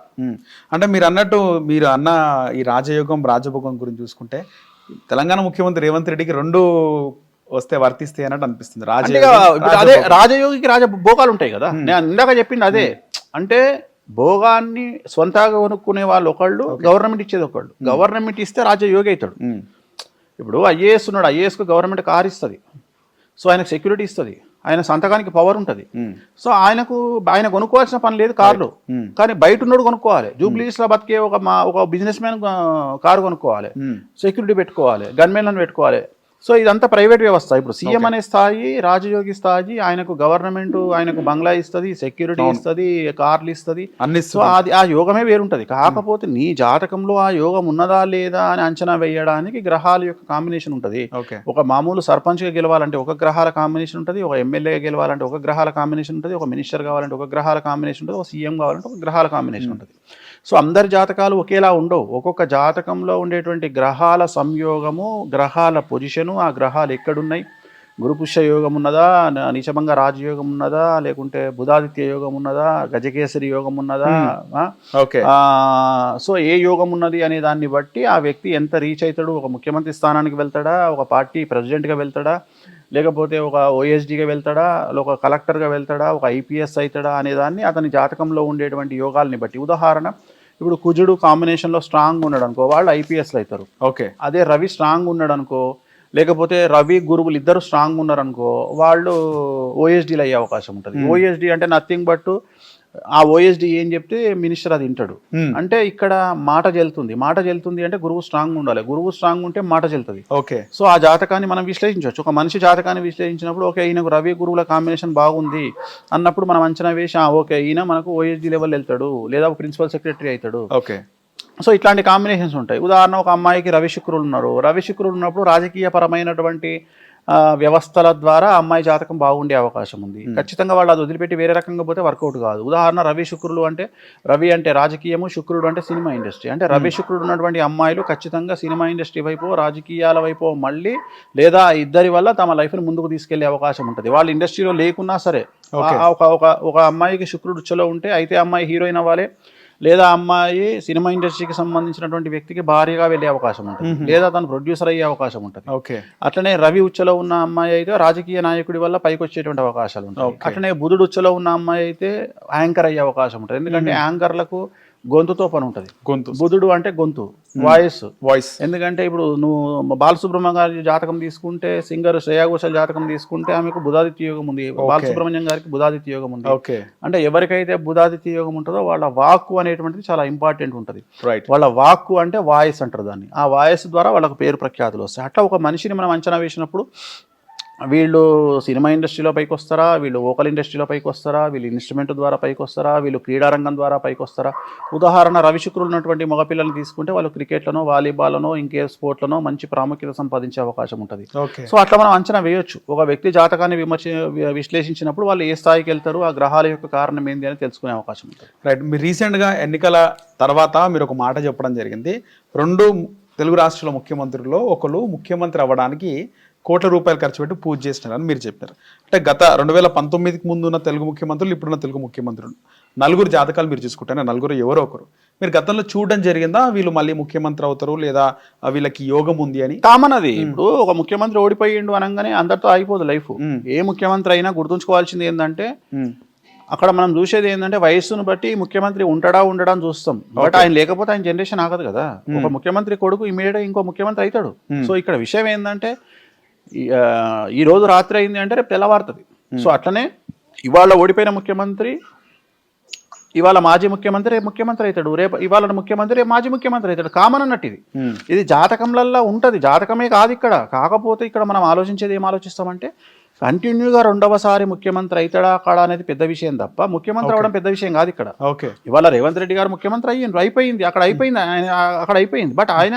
అంటే మీరు అన్నట్టు మీరు అన్న ఈ రాజయోగం రాజభోగం గురించి చూసుకుంటే తెలంగాణ ముఖ్యమంత్రి రేవంత్ రెడ్డికి 2 వస్తే వర్తిస్తాయి అన్నట్టు అనిపిస్తుంది. అదే రాజయోగికి రాజభోగాలు ఉంటాయి కదా, నేను ఇందాక చెప్పింది అదే. అంటే భోగాన్ని సొంతగా కొనుక్కునే వాళ్ళు ఒకళ్ళు, గవర్నమెంట్ ఇచ్చేది ఒకళ్ళు. గవర్నమెంట్ ఇస్తే రాజయోగి అవుతాడు. ఇప్పుడు ఐఏఎస్ ఉన్నాడు, ఐఏఎస్కు గవర్నమెంట్ కార్ ఇస్తుంది, సో ఆయనకు సెక్యూరిటీ ఇస్తుంది, ఆయన సంతకానికి పవర్ ఉంటుంది. సో ఆయన కొనుక్కోవాల్సిన పని లేదు కార్లు, కానీ బయట ఉన్నాడు కొనుక్కోవాలి. జూబ్లీస్ లో బతికే ఒక బిజినెస్ మ్యాన్ కారు కొనుక్కోవాలి, సెక్యూరిటీ పెట్టుకోవాలి, గన్మెన్లను పెట్టుకోవాలి. సో ఇదంతా ప్రైవేట్ వ్యవస్థ. ఇప్పుడు సీఎం అనే స్థాయి, రాజయోగి స్థాయి, ఆయనకు గవర్నమెంట్ ఆయనకు బంగ్లా ఇస్తుంది, సెక్యూరిటీ ఇస్తుంది, కార్లు ఇస్తుంది. సో అది ఆ యోగమే వేరుంటుంది. కాకపోతే నీ జాతకంలో ఆ యోగం ఉన్నదా లేదా అని అంచనా వేయడానికి గ్రహాల యొక్క కాంబినేషన్ ఉంటుంది. ఒక మామూలు సర్పంచ్గా గెలవాలంటే ఒక గ్రహాల కాంబినేషన్ ఉంటుంది, ఒక ఎమ్మెల్యేగా గెలవాలంటే ఒక గ్రహాల కాంబినేషన్ ఉంటుంది, ఒక మినిస్టర్ కావాలంటే ఒక గ్రహాల కాంబినేషన్ ఉంటుంది, ఒక సీఎం కావాలంటే ఒక గ్రహాల కాంబినేషన్ ఉంటుంది. సో అందరి జాతకాలు ఒకేలా ఉండవు. ఒక్కొక్క జాతకంలో ఉండేటువంటి గ్రహాల సంయోగము, గ్రహాల పొజిషను, ఆ గ్రహాలు ఎక్కడున్నాయి, గురుపుష్య యోగం ఉన్నదా, నీచభంగ రాజయోగం ఉన్నదా, లేకుంటే బుధాదిత్య యోగం ఉన్నదా, గజకేసరి యోగం ఉన్నదా, సో ఏ యోగం ఉన్నది అనే దాన్ని బట్టి ఆ వ్యక్తి ఎంత రీచ్ అవుతాడు. ఒక ముఖ్యమంత్రి స్థానానికి వెళ్తాడా, ఒక పార్టీ ప్రెసిడెంట్గా వెళ్తాడా, లేకపోతే ఒక ఓఎస్డీగా వెళ్తాడా, ఒక కలెక్టర్గా వెళ్తాడా, ఒక ఐపీఎస్ అవుతాడా అనేదాన్ని అతని జాతకంలో ఉండేటువంటి యోగాల్ని బట్టి. ఉదాహరణ, ఇప్పుడు కుజుడు కాంబినేషన్లో స్ట్రాంగ్ ఉన్నాడు అనుకో, వాళ్ళు ఐపీఎస్లు అవుతారు. అదే రవి స్ట్రాంగ్ ఉన్నాడు అనుకో, లేకపోతే రవి గురువులు ఇద్దరు స్ట్రాంగ్ ఉన్నారనుకో, వాళ్ళు ఓఎస్డీలు అయ్యే అవకాశం ఉంటుంది. ఓఎస్డీ అంటే నథింగ్ బట్ ఆ ఓఎస్డీ ఏం చెప్తే మినిస్టర్ అది వింటాడు. అంటే ఇక్కడ మాట జల్లుతుంది అంటే గురువు స్ట్రాంగ్ ఉండాలి. గురువు స్ట్రాంగ్ ఉంటే మాట జల్లుతుంది. సో ఆ జాతకాన్ని మనం విశ్లేషించవచ్చు. ఒక మనిషి జాతకాన్ని విశ్లేషించినప్పుడు ఓకే ఈయనకు రవి గురువుల కాంబినేషన్ బాగుంది అన్నప్పుడు మనం అంచనా వేసి ఓకే ఈయన మనకు ఓఎస్డీ లెవెల్ వెళ్తాడు, లేదా ప్రిన్సిపల్ సెక్రటరీ అవుతాడు. సో ఇట్లాంటి కాంబినేషన్స్ ఉంటాయి. ఉదాహరణ, ఒక అమ్మాయికి రవి శుక్రులు ఉన్నారు. రవి శుక్రులు ఉన్నప్పుడు రాజకీయపరమైనటువంటి వ్యవస్థల ద్వారా అమ్మాయి జాతకం బాగుండే అవకాశం ఉంది. ఖచ్చితంగా వాళ్ళు అది వదిలిపెట్టి వేరే రకంగా పోతే వర్కౌట్ కాదు. ఉదాహరణ, రవి శుక్రులు అంటే రవి అంటే రాజకీయము, శుక్రుడు అంటే సినిమా ఇండస్ట్రీ. అంటే రవి శుక్రుడు ఉన్నటువంటి అమ్మాయిలు ఖచ్చితంగా సినిమా ఇండస్ట్రీ వైపు, రాజకీయాల వైపు మళ్ళీ, లేదా ఇద్దరి వల్ల తమ లైఫ్ని ముందుకు తీసుకెళ్లే అవకాశం ఉంటుంది. వాళ్ళు ఇండస్ట్రీలో లేకున్నా సరే. ఒక అమ్మాయికి శుక్రుడు ఉచ్చలో ఉంటే అయితే అమ్మాయి హీరోయిన్ అవ్వాలి, లేదా అమ్మాయి సినిమా ఇండస్ట్రీకి సంబంధించినటువంటి వ్యక్తికి భారీగా వెళ్ళే అవకాశం ఉంటుంది, లేదా తను ప్రొడ్యూసర్ అయ్యే అవకాశం ఉంటుంది. అట్లనే రవి ఉచ్చలో ఉన్న అమ్మాయి అయితే రాజకీయ నాయకుడి వల్ల పైకి వచ్చేటువంటి అవకాశాలు ఉంటాయి. అట్లనే బుధుడు ఉచ్చలో ఉన్న అమ్మాయి అయితే యాంకర్ అయ్యే అవకాశం ఉంటుంది. ఎందుకంటే యాంకర్లకు గొంతుతో పని ఉంటుంది. బుధుడు అంటే గొంతు, వాయిస్. ఎందుకంటే ఇప్పుడు నువ్వు బాలసుబ్రహ్మణ్యం గారి జాతకం తీసుకుంటే, సింగర్ శ్రేయా ఘోషాల్ జాతకం తీసుకుంటే ఆమెకు బుధాదిత్య యోగం ఉంది, బాలసుబ్రహ్మణ్యం గారికి బుధాదిత్య యోగం ఉంది. అంటే ఎవరికైతే బుధాదిత్య యోగం ఉంటుందో వాళ్ళ వాక్కు అనేటువంటిది చాలా ఇంపార్టెంట్ ఉంటుంది. వాళ్ళ వాక్కు అంటే వాయిస్ అంటారు దాన్ని. ఆ వాయిస్ ద్వారా వాళ్ళకు పేరు ప్రఖ్యాతులు వస్తాయి. అట్లా ఒక మనిషిని మనం అంచనా వేసినప్పుడు వీళ్ళు సినిమా ఇండస్ట్రీలో పైకి వస్తారా, వీళ్ళు వోకల్ ఇండస్ట్రీలో పైకి వస్తారా, వీళ్ళు ఇన్స్ట్రుమెంట్ ద్వారా పైకి వస్తారా, వీళ్ళు క్రీడారంగం ద్వారా పైకి వస్తారా. ఉదాహరణ, రవి శుక్రులు ఉన్నటువంటి మగపిల్లల్ని తీసుకుంటే వాళ్ళు క్రికెట్లను, వాలీబాల్ను, ఇంకే స్పోర్ట్లను మంచి ప్రాముఖ్యత సంపాదించే అవకాశం ఉంటుంది. సో అట్లా మనం అంచనా వేయొచ్చు. ఒక వ్యక్తి జాతకాన్ని విశ్లేషించినప్పుడు వాళ్ళు ఏ స్థాయికి వెళ్తారు, ఆ గ్రహాల యొక్క కారణం ఏంది అని తెలుసుకునే అవకాశం ఉంటుంది. రైట్. మీరు రీసెంట్గా ఎన్నికల తర్వాత మీరు ఒక మాట చెప్పడం జరిగింది. 2 తెలుగు రాష్ట్రాల ముఖ్యమంత్రుల్లో ఒకరు ముఖ్యమంత్రి అవ్వడానికి కోట్ల రూపాయలు ఖర్చు పెట్టి పూజ చేసినారని మీరు చెప్పారు. అంటే గత 2019కి ముందు ఉన్న తెలుగు ముఖ్యమంత్రులు, ఇప్పుడున్న తెలుగు ముఖ్యమంత్రులు 4 జాతకాలు మీరు చూసుకుంటే 4 ఎవరో ఒకరు మీరు గతంలో చూడడం జరిగిందా, వీళ్ళు మళ్ళీ ముఖ్యమంత్రి అవుతారు లేదా వీళ్ళకి యోగం ఉంది అని? కామన్ అది. ఇప్పుడు ఒక ముఖ్యమంత్రి ఓడిపోయిండు అనగానే అందరితో అయిపోదు లైఫ్. ఏ ముఖ్యమంత్రి అయినా గుర్తుంచుకోవాల్సింది ఏంటంటే, అక్కడ మనం చూసేది ఏంటంటే వయస్సును బట్టి ముఖ్యమంత్రి ఉండడా అని చూస్తాం. బట్ ఆయన లేకపోతే ఆయన జనరేషన్ ఆగదు కదా. ఒక ముఖ్యమంత్రి కొడుకు ఇమీడియట్ గా ఇంకో ముఖ్యమంత్రి అవుతాడు. సో ఇక్కడ విషయం ఏంటంటే, ఈ రోజు రాత్రి అయింది అంటే రేపు తెల్లవారుతుంది. సో అట్లనే ఇవాళ ఓడిపోయిన ముఖ్యమంత్రి ఇవాళ మాజీ ముఖ్యమంత్రి రేపు ముఖ్యమంత్రి అవుతాడు, రేపు ఇవాళ ముఖ్యమంత్రి రేపు మాజీ ముఖ్యమంత్రి అవుతాడు. కామన్ అన్నట్టు ఇది జాతకంలల్లో ఉంటుంది. జాతకమే కాదు ఇక్కడ. కాకపోతే ఇక్కడ మనం ఆలోచించేది ఏం ఆలోచిస్తామంటే, కంటిన్యూగా రెండవసారి ముఖ్యమంత్రి అవుతాడా కాడా అనేది పెద్ద విషయం తప్ప ముఖ్యమంత్రి అవడం పెద్ద విషయం కాదు ఇక్కడ. ఓకే, ఇవాళ రేవంత్ రెడ్డి గారు ముఖ్యమంత్రి అయిపోయింది అక్కడ అయిపోయింది. బట్ ఆయన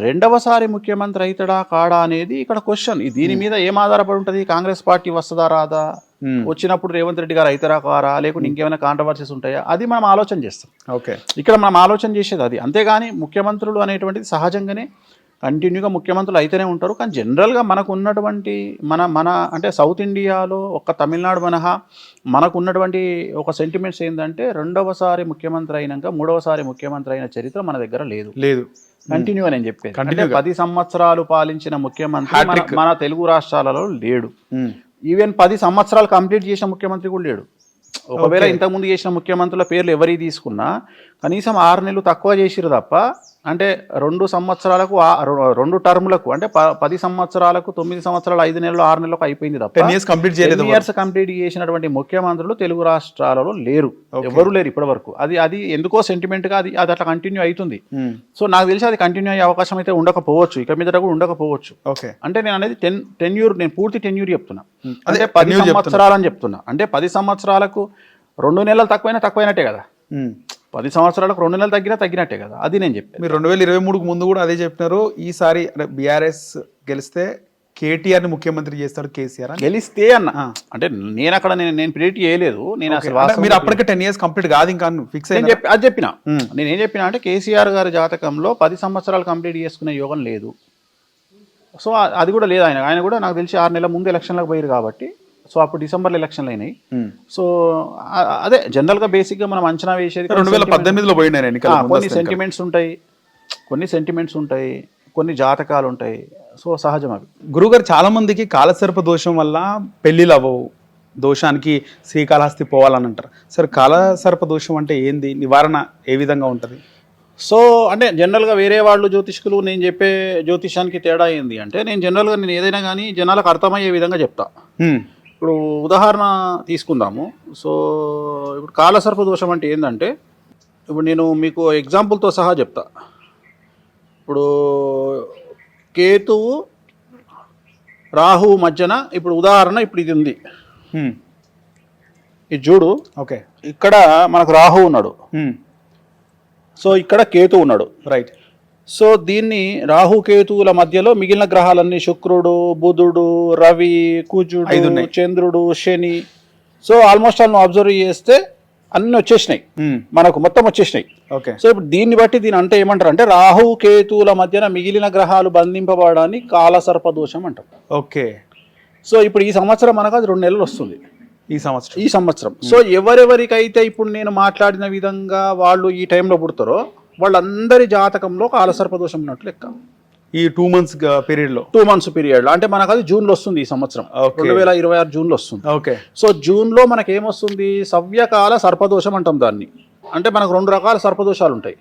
రెండవసారి ముఖ్యమంత్రి అవుతాడా కాడా అనేది ఇక్కడ క్వశ్చన్. దీని మీద ఏం ఆధారపడి ఉంటుంది? కాంగ్రెస్ పార్టీ వస్తుందా రాదా, వచ్చినప్పుడు రేవంత్ రెడ్డి గారు అవుతారా కారా, లేకుంటే ఇంకేమైనా కాంట్రవర్సీస్ ఉంటాయా, అది మనం ఆలోచన చేస్తాం. ఓకే, ఇక్కడ మనం ఆలోచన చేసేది అది. అంతేగాని ముఖ్యమంత్రులు అనేటువంటిది సహజంగానే కంటిన్యూగా ముఖ్యమంత్రులు అయితేనే ఉంటారు. కానీ జనరల్గా మనకు ఉన్నటువంటి మన అంటే సౌత్ ఇండియాలో ఒక్క తమిళనాడు మినహా మనకు ఉన్నటువంటి ఒక సెంటిమెంట్స్ ఏంటంటే రెండవసారి ముఖ్యమంత్రి అయినాక మూడవసారి ముఖ్యమంత్రి అయిన చరిత్ర మన దగ్గర లేదు. కంటిన్యూగా నేను చెప్పేది అంటే 10 సంవత్సరాలు పాలించిన ముఖ్యమంత్రి మన తెలుగు రాష్ట్రాలలో లేడు. ఈవెన్ 10 సంవత్సరాలు కంప్లీట్ చేసిన ముఖ్యమంత్రి కూడా లేడు. ఒకవేళ ఇంతకుముందు చేసిన ముఖ్యమంత్రుల పేర్లు ఎవరి తీసుకున్నా కనీసం 6 నెలలు తక్కువ చేసిరు తప్ప, అంటే 2 సంవత్సరాలకు 2 టర్ములకు అంటే 10 సంవత్సరాలకు 9 సంవత్సరాలు 5 నెలలు 6 నెలలకు అయిపోయింది తప్ప 10 years కంప్లీట్ చేసినటువంటి ముఖ్యమంత్రులు తెలుగు రాష్ట్రాలలో లేరు, ఎవరు లేరు ఇప్పటి వరకు. అది ఎందుకో సెంటిమెంట్ గా అది అట్లా కంటిన్యూ అవుతుంది. సో నాకు తెలిసి అది కంటిన్యూ అయ్యే అవకాశం అయితే ఉండకపోవచ్చు, ఇక మీద కూడా ఉండకపోవచ్చు. అంటే నేను అనేది టెన్యూర్, నేను పూర్తి టెన్యూర్ చెప్తున్నా, అంటే 10 సంవత్సరాలు అని చెప్తున్నా. అంటే 10 సంవత్సరాలకు 2 నెలలు తక్కువైనట్టే కదా. 10 సంవత్సరాలకు 2 నెలలు తగ్గినట్టే కదా. అది నేను చెప్పాను. మీరు 2023కు ముందు కూడా అదే చెప్పినారు. ఈసారి బీఆర్ఎస్ గెలిస్తే కేటీఆర్ ని ముఖ్యమంత్రి చేస్తాడు కేసీఆర్ గెలిస్తే అన్న. అంటే నేను అక్కడ నేను ప్రిడిక్ట్ చేయలేదు. నేను అసలు మీరు అప్పటికే 10 years కంప్లీట్ కాదు ఇంకా ఫిక్స్ అది చెప్పిన. నేనేం చెప్పినా అంటే కేసీఆర్ గారి జాతకంలో 10 సంవత్సరాలు కంప్లీట్ చేసుకునే యోగం లేదు. సో అది కూడా లేదు. ఆయన కూడా నాకు తెలిసి 6 నెలల ముందు ఎలక్షన్లకు పోయారు కాబట్టి, సో అప్పుడు డిసెంబర్లో ఎలక్షన్లు అయినాయి. సో అదే జనరల్గా బేసిక్గా మనం అంచనా వేసేది 2018లో పోయినాయి. కొన్ని సెంటిమెంట్స్ ఉంటాయి, కొన్ని జాతకాలు ఉంటాయి. సో సహజం అవి. గురుగారు, చాలా మందికి కాలసర్ప దోషం వల్ల పెళ్లిలు అవ్వవు, దోషానికి శ్రీకాళహస్తి పోవాలని అంటారు. సరే, కాలసర్ప దోషం అంటే ఏంది, నివారణ ఏ విధంగా ఉంటుంది? సో అంటే జనరల్గా వేరే వాళ్ళు జ్యోతిష్కులు నేను చెప్పే జ్యోతిషానికి తేడా ఏంది అంటే, నేను జనరల్గా నేను ఏదైనా కానీ జనాలకు అర్థమయ్యే విధంగా చెప్తా. ఇప్పుడు ఉదాహరణ తీసుకుందాము. సో ఇప్పుడు కాలసర్ప దోషం అంటే ఏంటంటే, ఇప్పుడు నేను మీకు ఎగ్జాంపుల్తో సహా చెప్తా. ఇప్పుడు కేతువు రాహువు మధ్యన, ఇప్పుడు ఉదాహరణ ఇప్పుడు ఇది ఉంది, ఇది చూడు. ఓకే, ఇక్కడ మనకు రాహు ఉన్నాడు, సో ఇక్కడ కేతు ఉన్నాడు, రైట్. సో దీన్ని రాహుకేతువుల మధ్యలో మిగిలిన గ్రహాలన్నీ శుక్రుడు, బుధుడు, రవి, కుజుడు, చంద్రుడు, శని, సో ఆల్మోస్ట్ ఆల్ నువ్వు అబ్జర్వ్ చేస్తే అన్ని వచ్చేసినాయి, మనకు మొత్తం వచ్చేసినాయి. సో ఇప్పుడు దీన్ని బట్టి దీని అంటే ఏమంటారు అంటే, రాహుకేతువుల మధ్యన మిగిలిన గ్రహాలు బంధింపబడడాన్ని కాలసర్ప దోషం అంటాం. ఓకే. సో ఇప్పుడు ఈ సంవత్సరం మనకు అది 2 నెలలు వస్తుంది, ఈ సంవత్సరం. సో ఎవరెవరికైతే ఇప్పుడు నేను మాట్లాడిన విధంగా వాళ్ళు ఈ టైంలో పుడతారో వాళ్ళందరి జాతకంలో కాలసర్ప దోషం ఉన్నట్లు లెక్క. ఈ 2 months పీరియడ్ లో 2 months పీరియడ్ లో, అంటే మనకు అది జూన్ లో వస్తుంది, ఈ సంవత్సరం 2026 జూన్ లో వస్తుంది. ఓకే. సో జూన్ లో మనకి ఏమొస్తుంది, సవ్యకాల సర్పదోషం అంటాం దాన్ని. అంటే మనకు 2 రకాల సర్పదోషాలు ఉంటాయి.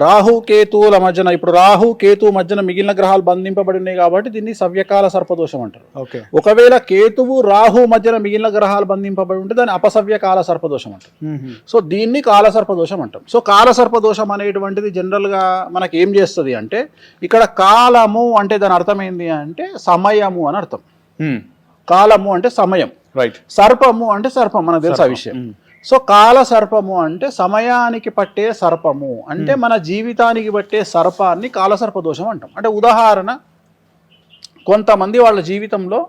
రాహు కేతువుల మధ్యన, ఇప్పుడు రాహు కేతువు మధ్యన మిగిలిన గ్రహాలు బంధింపబడి ఉన్నాయి కాబట్టి దీన్ని సవ్యకాల సర్పదోషం అంటారు. ఒకవేళ కేతువు రాహు మధ్యన మిగిలిన గ్రహాలు బంధింపబడి ఉంటే దాన్ని అపసవ్యకాల సర్పదోషం అంటారు. సో దీన్ని కాలసర్పదోషం అంటాం. సో కాలసర్పదోషం అనేటువంటిది జనరల్ గా మనకి ఏం చేస్తుంది అంటే, ఇక్కడ కాలము అంటే దాని అర్థం ఏంటి అంటే సమయము అని అర్థం. కాలము అంటే సమయం, రైట్. సర్పము అంటే సర్పం, మనకు తెలుసు ఆ విషయం. సో కాల సర్పము అంటే సమయానికి పట్టే సర్పము, అంటే మన జీవితానికి పట్టే సర్పాన్ని కాలసర్ప దోషం అంటాం. అంటే ఉదాహరణ, కొంతమంది వాళ్ళ జీవితంలో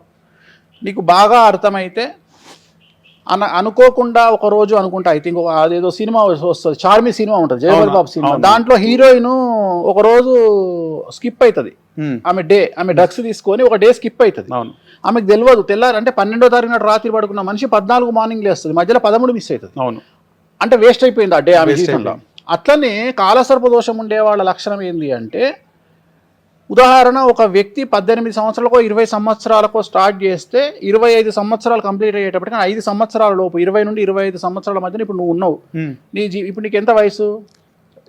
నీకు బాగా అర్థమైతే అనుకోకుండా ఒక రోజు అనుకుంటా, ఐ థింక్ అదేదో సినిమా వస్తుంది, చార్మి సినిమా ఉంటుంది, జయవల్ బాబు సినిమా. దాంట్లో హీరోయిన్ ఒక రోజు స్కిప్ అవుతుంది, ఆమె డ్రగ్స్ తీసుకొని ఒక డే స్కిప్ అవుతుంది. ఆమెకు తెలియదు, తెల్లారంటే 12వ తారీఖు నాడు రాత్రి పడుకున్న మనిషి 14 మార్నింగ్ లేస్తుంది, మధ్యలో 13 మిస్ అవుతుంది. అవును, అంటే వేస్ట్ అయిపోయింది ఆ డే ఆమె జీవితంలో. అట్లనే కాలసర్ప దోషం ఉండే వాళ్ళ లక్షణం ఏంటి అంటే, ఉదాహరణ ఒక వ్యక్తి 18 సంవత్సరాలకో 20 సంవత్సరాలకో స్టార్ట్ చేస్తే 25 సంవత్సరాలు కంప్లీట్ అయ్యేటప్పటికి 5 సంవత్సరాల లోపు, 20 నుండి 25 సంవత్సరాల మధ్యన ఇప్పుడు నువ్వు ఉన్నావు. ఇప్పుడు నీకు ఎంత వయసు?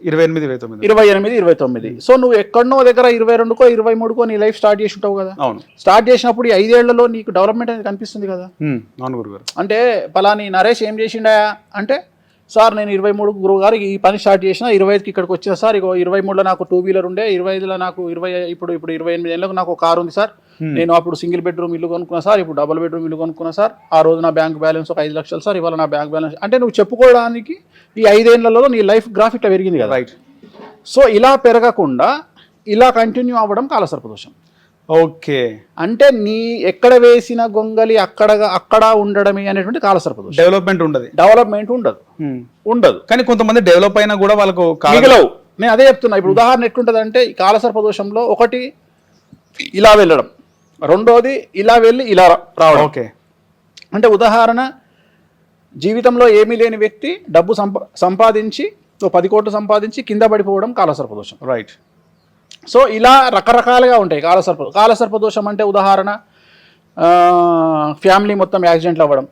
28-29. సో నువ్వు ఎక్కడనో దగ్గర 22కో 23కో నీ లైఫ్ స్టార్ట్ చేసి ఉంటావు కదా. స్టార్ట్ చేసినప్పుడు ఈ 5 ఏళ్లలో నీకు డెవలప్మెంట్ అనేది కనిపిస్తుంది కదా. అంటే పలాని నరేష్ ఏం చేసిండా అంటే, సార్ నేను 23 గురువు గారు ఈ పని స్టార్ట్ చేసిన, 25కి ఇక్కడికి వచ్చిన సార్, ఇగో 23లో నాకు 2 వీలర్ ఉండే, 25లో నాకు ఇప్పుడు 28 ఏళ్ళకు నాకు కారు ఉంది సార్, నేను అప్పుడు సింగిల్ బెడ్రూమ్ ఇల్లు కొనుక్కున్నా సార్, ఇప్పుడు డబుల్ బెడ్రూమ్ ఇల్లు కొనుక్కున్నా సార్, ఆ రోజు నా బ్యాంక్ బ్యాలెన్స్ ఒక 5 లక్షలు సార్, ఇవాళ నా బ్యాంక్ బ్యాలెన్స్ అంటే నువ్వు చెప్పుకోవడానికి ఈ 5 ఏళ్లలో నీ లైఫ్ గ్రాఫిక్ పెరిగింది కదా. రైట్. సో ఇలా పెరగకుండా ఇలా కంటిన్యూ అవ్వడం కాలసర్పదోషం. ఓకే, అంటే నీ ఎక్కడ వేసిన గొంగలి అక్కడ ఉండడమే అనేటువంటి కాలసర్పదోషం. డెవలప్మెంట్ ఉండదు. కానీ కొంతమంది డెవలప్ అయినా కూడా వాళ్ళకు మిగలవు. నేను అదే చెప్తున్నా. ఇప్పుడు ఉదాహరణ ఎట్లుంటుంది అంటే ఈ కాలసర్పదోషంలో ఒకటి ఇలా వెళ్ళడం, రెండోది ఇలా వెళ్ళి ఇలా రావడం. ఓకే, అంటే ఉదాహరణ జీవితంలో ఏమీ లేని వ్యక్తి డబ్బు సంపాదించి 10 కోట్లు సంపాదించి కింద పడిపోవడం కాలసర్పదోషం. రైట్. సో ఇలా రకరకాలుగా ఉంటాయి కాలసర్పదోషం. అంటే ఉదాహరణ ఫ్యామిలీ మొత్తం యాక్సిడెంట్లు అవ్వడం.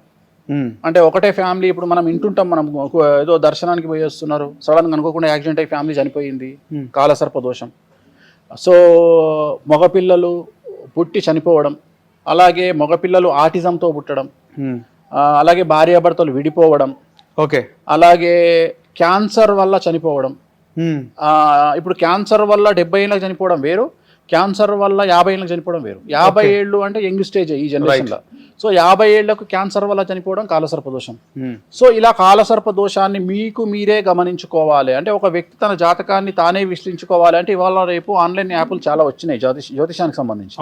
అంటే ఒకటే ఫ్యామిలీ, ఇప్పుడు మనం వింటుంటాం, మనం ఏదో దర్శనానికి పోయి వస్తున్నారు, సడన్గా అనుకోకుండా యాక్సిడెంట్ అయ్యి ఫ్యామిలీ చనిపోయింది, కాలసర్పదోషం. సో మగపిల్లలు పుట్టి చనిపోవడం, అలాగే మగపిల్లలు ఆటిజంతో పుట్టడం, అలాగే భార్యాభర్తలు విడిపోవడం, ఓకే, అలాగే క్యాన్సర్ వల్ల చనిపోవడం. ఇప్పుడు క్యాన్సర్ వల్ల 70 ఏళ్ళకి చనిపోవడం వేరు, క్యాన్సర్ వల్ల 50 ఏళ్ళకి చనిపోవడం వేరు. 50 ఏళ్ళు అంటే యంగ్ స్టేజ్ ఈ జనరేషన్లో. సో 50 ఏళ్లకు క్యాన్సర్ వల్ల చనిపోవడం కాలసర్పదోషం. సో ఇలా కాలసర్పదోషాన్ని మీకు మీరే గమనించుకోవాలి. అంటే ఒక వ్యక్తి తన జాతకాన్ని తానే విశ్లేషించుకోవాలి. అంటే ఇవాళ రేపు ఆన్లైన్ యాప్లు చాలా వచ్చినాయి జ్యోతిషానికి సంబంధించి.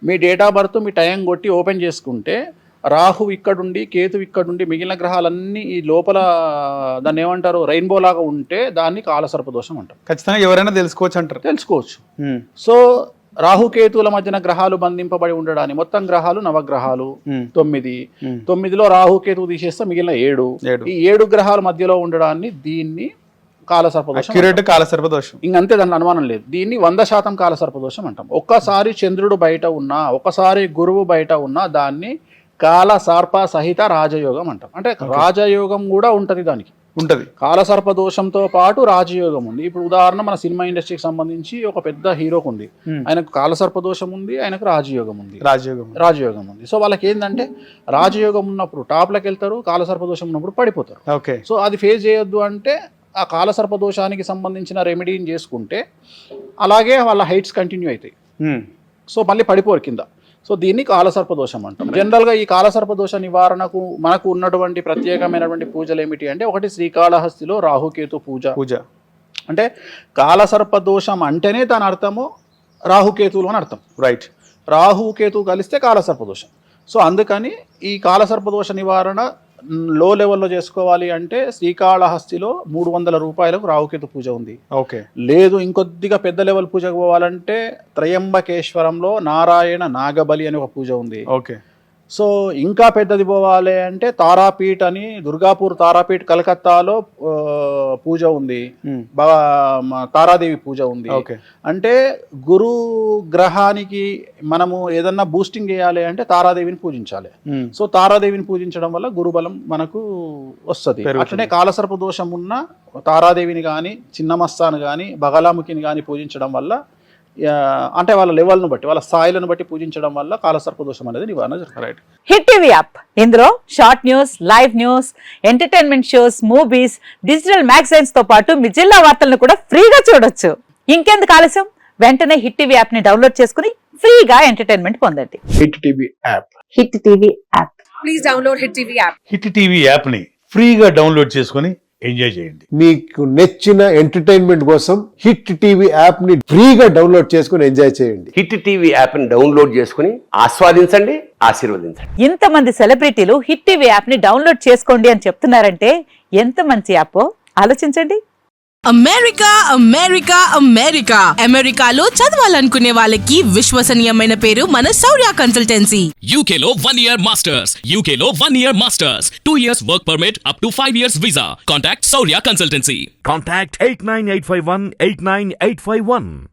మీ డేట్ ఆఫ్ బర్త్, మీ టైం కొట్టి ఓపెన్ చేసుకుంటే రాహు ఇక్కడుండి, కేతు ఇక్కడుండి, మిగిలిన గ్రహాలన్నీ ఈ లోపల దాన్ని ఏమంటారు, రెయిన్బో లాగా ఉంటే దాన్ని కాలసర్పదోషం అంటారు. ఖచ్చితంగా ఎవరైనా తెలుసుకోవచ్చు. సో రాహుకేతువుల మధ్యన గ్రహాలు బంధింపబడి ఉండడాన్ని, మొత్తం గ్రహాలు నవగ్రహాలు 9, 9లో రాహుకేతువు తీసేస్తే మిగిలిన 7. ఈ 7 గ్రహాల మధ్యలో ఉండడాన్ని దీన్ని కాలసర్పదోషం. ఇంకంతే, దాని అనుమానం లేదు. దీన్ని 100% కాలసర్పదోషం అంటాం. ఒక్కసారి చంద్రుడు బయట ఉన్నా, ఒకసారి గురువు బయట ఉన్నా దాన్ని కాలసర్ప సహిత రాజయోగం అంటాం. అంటే రాజయోగం కూడా ఉంటది, దానికి ఉంటది. కాలసర్పదోషంతో పాటు రాజయోగం ఉంది. ఇప్పుడు ఉదాహరణ మన సినిమా ఇండస్ట్రీకి సంబంధించి ఒక పెద్ద హీరోకు ఉంది, ఆయనకు కాలసర్పదోషం ఉంది, ఆయనకు రాజయోగం ఉంది. సో వాళ్ళకి ఏంటంటే రాజయోగం ఉన్నప్పుడు టాప్లోకి వెళ్తారు, కాలసర్పదోషం ఉన్నప్పుడు పడిపోతారు. ఓకే. సో అది ఫేస్ చేయొద్దు అంటే ఆ కాలసర్పదోషానికి సంబంధించిన రెమెడీని చేసుకుంటే అలాగే వాళ్ళ హైట్స్ కంటిన్యూ అవుతాయి. సో మళ్ళీ పడిపోరు కింద. సో దీన్ని కాలసర్పదోషం అంటాం. జనరల్గా ఈ కాలసర్పదోష నివారణకు మనకు ఉన్నటువంటి ప్రత్యేకమైనటువంటి పూజలు ఏమిటి అంటే, ఒకటి శ్రీకాళహస్తిలో రాహుకేతు పూజ. అంటే కాలసర్పదోషం అంటేనే దాని అర్థము రాహుకేతువులు అని అర్థం. రైట్. రాహుకేతు కలిస్తే కాలసర్పదోషం. సో అందుకని ఈ కాలసర్పదోష నివారణ లో లెవెల్లో చేసుకోవాలి అంటే శ్రీకాళహస్తిలో 300 రూపాయలకు రాహుకేతు పూజ ఉంది. ఓకే. లేదు ఇంకొద్దిగా పెద్ద లెవెల్ పూజకు పోవాలంటే త్రయంబకేశ్వరంలో నారాయణ నాగబలి అనే ఒక పూజ ఉంది. ఓకే. సో ఇంకా పెద్దది పోవాలి అంటే తారాపీఠ్ అని, దుర్గాపూర్ తారాపీఠ్ కలకత్తాలో పూజ ఉంది, తారాదేవి పూజ ఉంది. అంటే గురు గ్రహానికి మనము ఏదన్నా బూస్టింగ్ చేయాలి అంటే తారాదేవిని పూజించాలి. సో తారాదేవిని పూజించడం వల్ల గురుబలం మనకు వస్తుంది. అట్లనే కాలసర్ప దోషం ఉన్న తారాదేవిని కానీ, చిన్నమస్తాను కానీ, బగలాముఖిని కానీ పూజించడం వల్ల, అంటే వాళ్ళ లెవెల్ను బట్టి, వాళ్ళ స్థాయిలను బట్టి పూజించడం వల్ల కాలసర్పదోషం అనేది నివారణ జరుగుతుంది. హిట్ టీవీ యాప్, ఇందులో short news, live news, entertainment shows, movies, digital magazines తో పాటు మీ జిల్లా వార్తలను కూడా ఫ్రీగా చూడొచ్చు. ఇంకెందుకు ఆలస్యం, వెంటనే హిట్ టీవీ యాప్ ని డౌన్లోడ్ చేసుకుని ఫ్రీగా ఎంటర్టైన్మెంట్ పొందండి. Hit TV app. Hit TV app. Please download hit TV app. Hit TV app ని ఫ్రీగా డౌన్లోడ్ చేసుకుని ఎంజాయ్ చేయండి. మీకు నచ్చిన ఎంటర్టైన్మెంట్ కోసం హిట్ టీవీ యాప్ ని ఫ్రీగా డౌన్లోడ్ చేసుకుని ఎంజాయ్ చేయండి. హిట్ టీవీ యాప్ ని డౌన్లోడ్ చేసుకుని ఆస్వాదించండి, ఆశీర్వదించండి. ఇంతమంది సెలబ్రిటీలు హిట్ టీవీ యాప్ ని డౌన్లోడ్ చేసుకోండి అని చెప్తున్నారంటే ఎంత మంచి యాప్ ఆలోచించండి. అమెరికా అమెరికా అమెరికా అమెరికాలో చదవాలనుకునే వాళ్ళకి విశ్వసనీయమైన పేరు మన శౌర్య కన్సల్టెన్సీ. UK లో 1 year masters, UK లో 1 year masters, 2 years work permit up to 5 years visa. Contact Saurya Consultancy. Contact 89851 89851.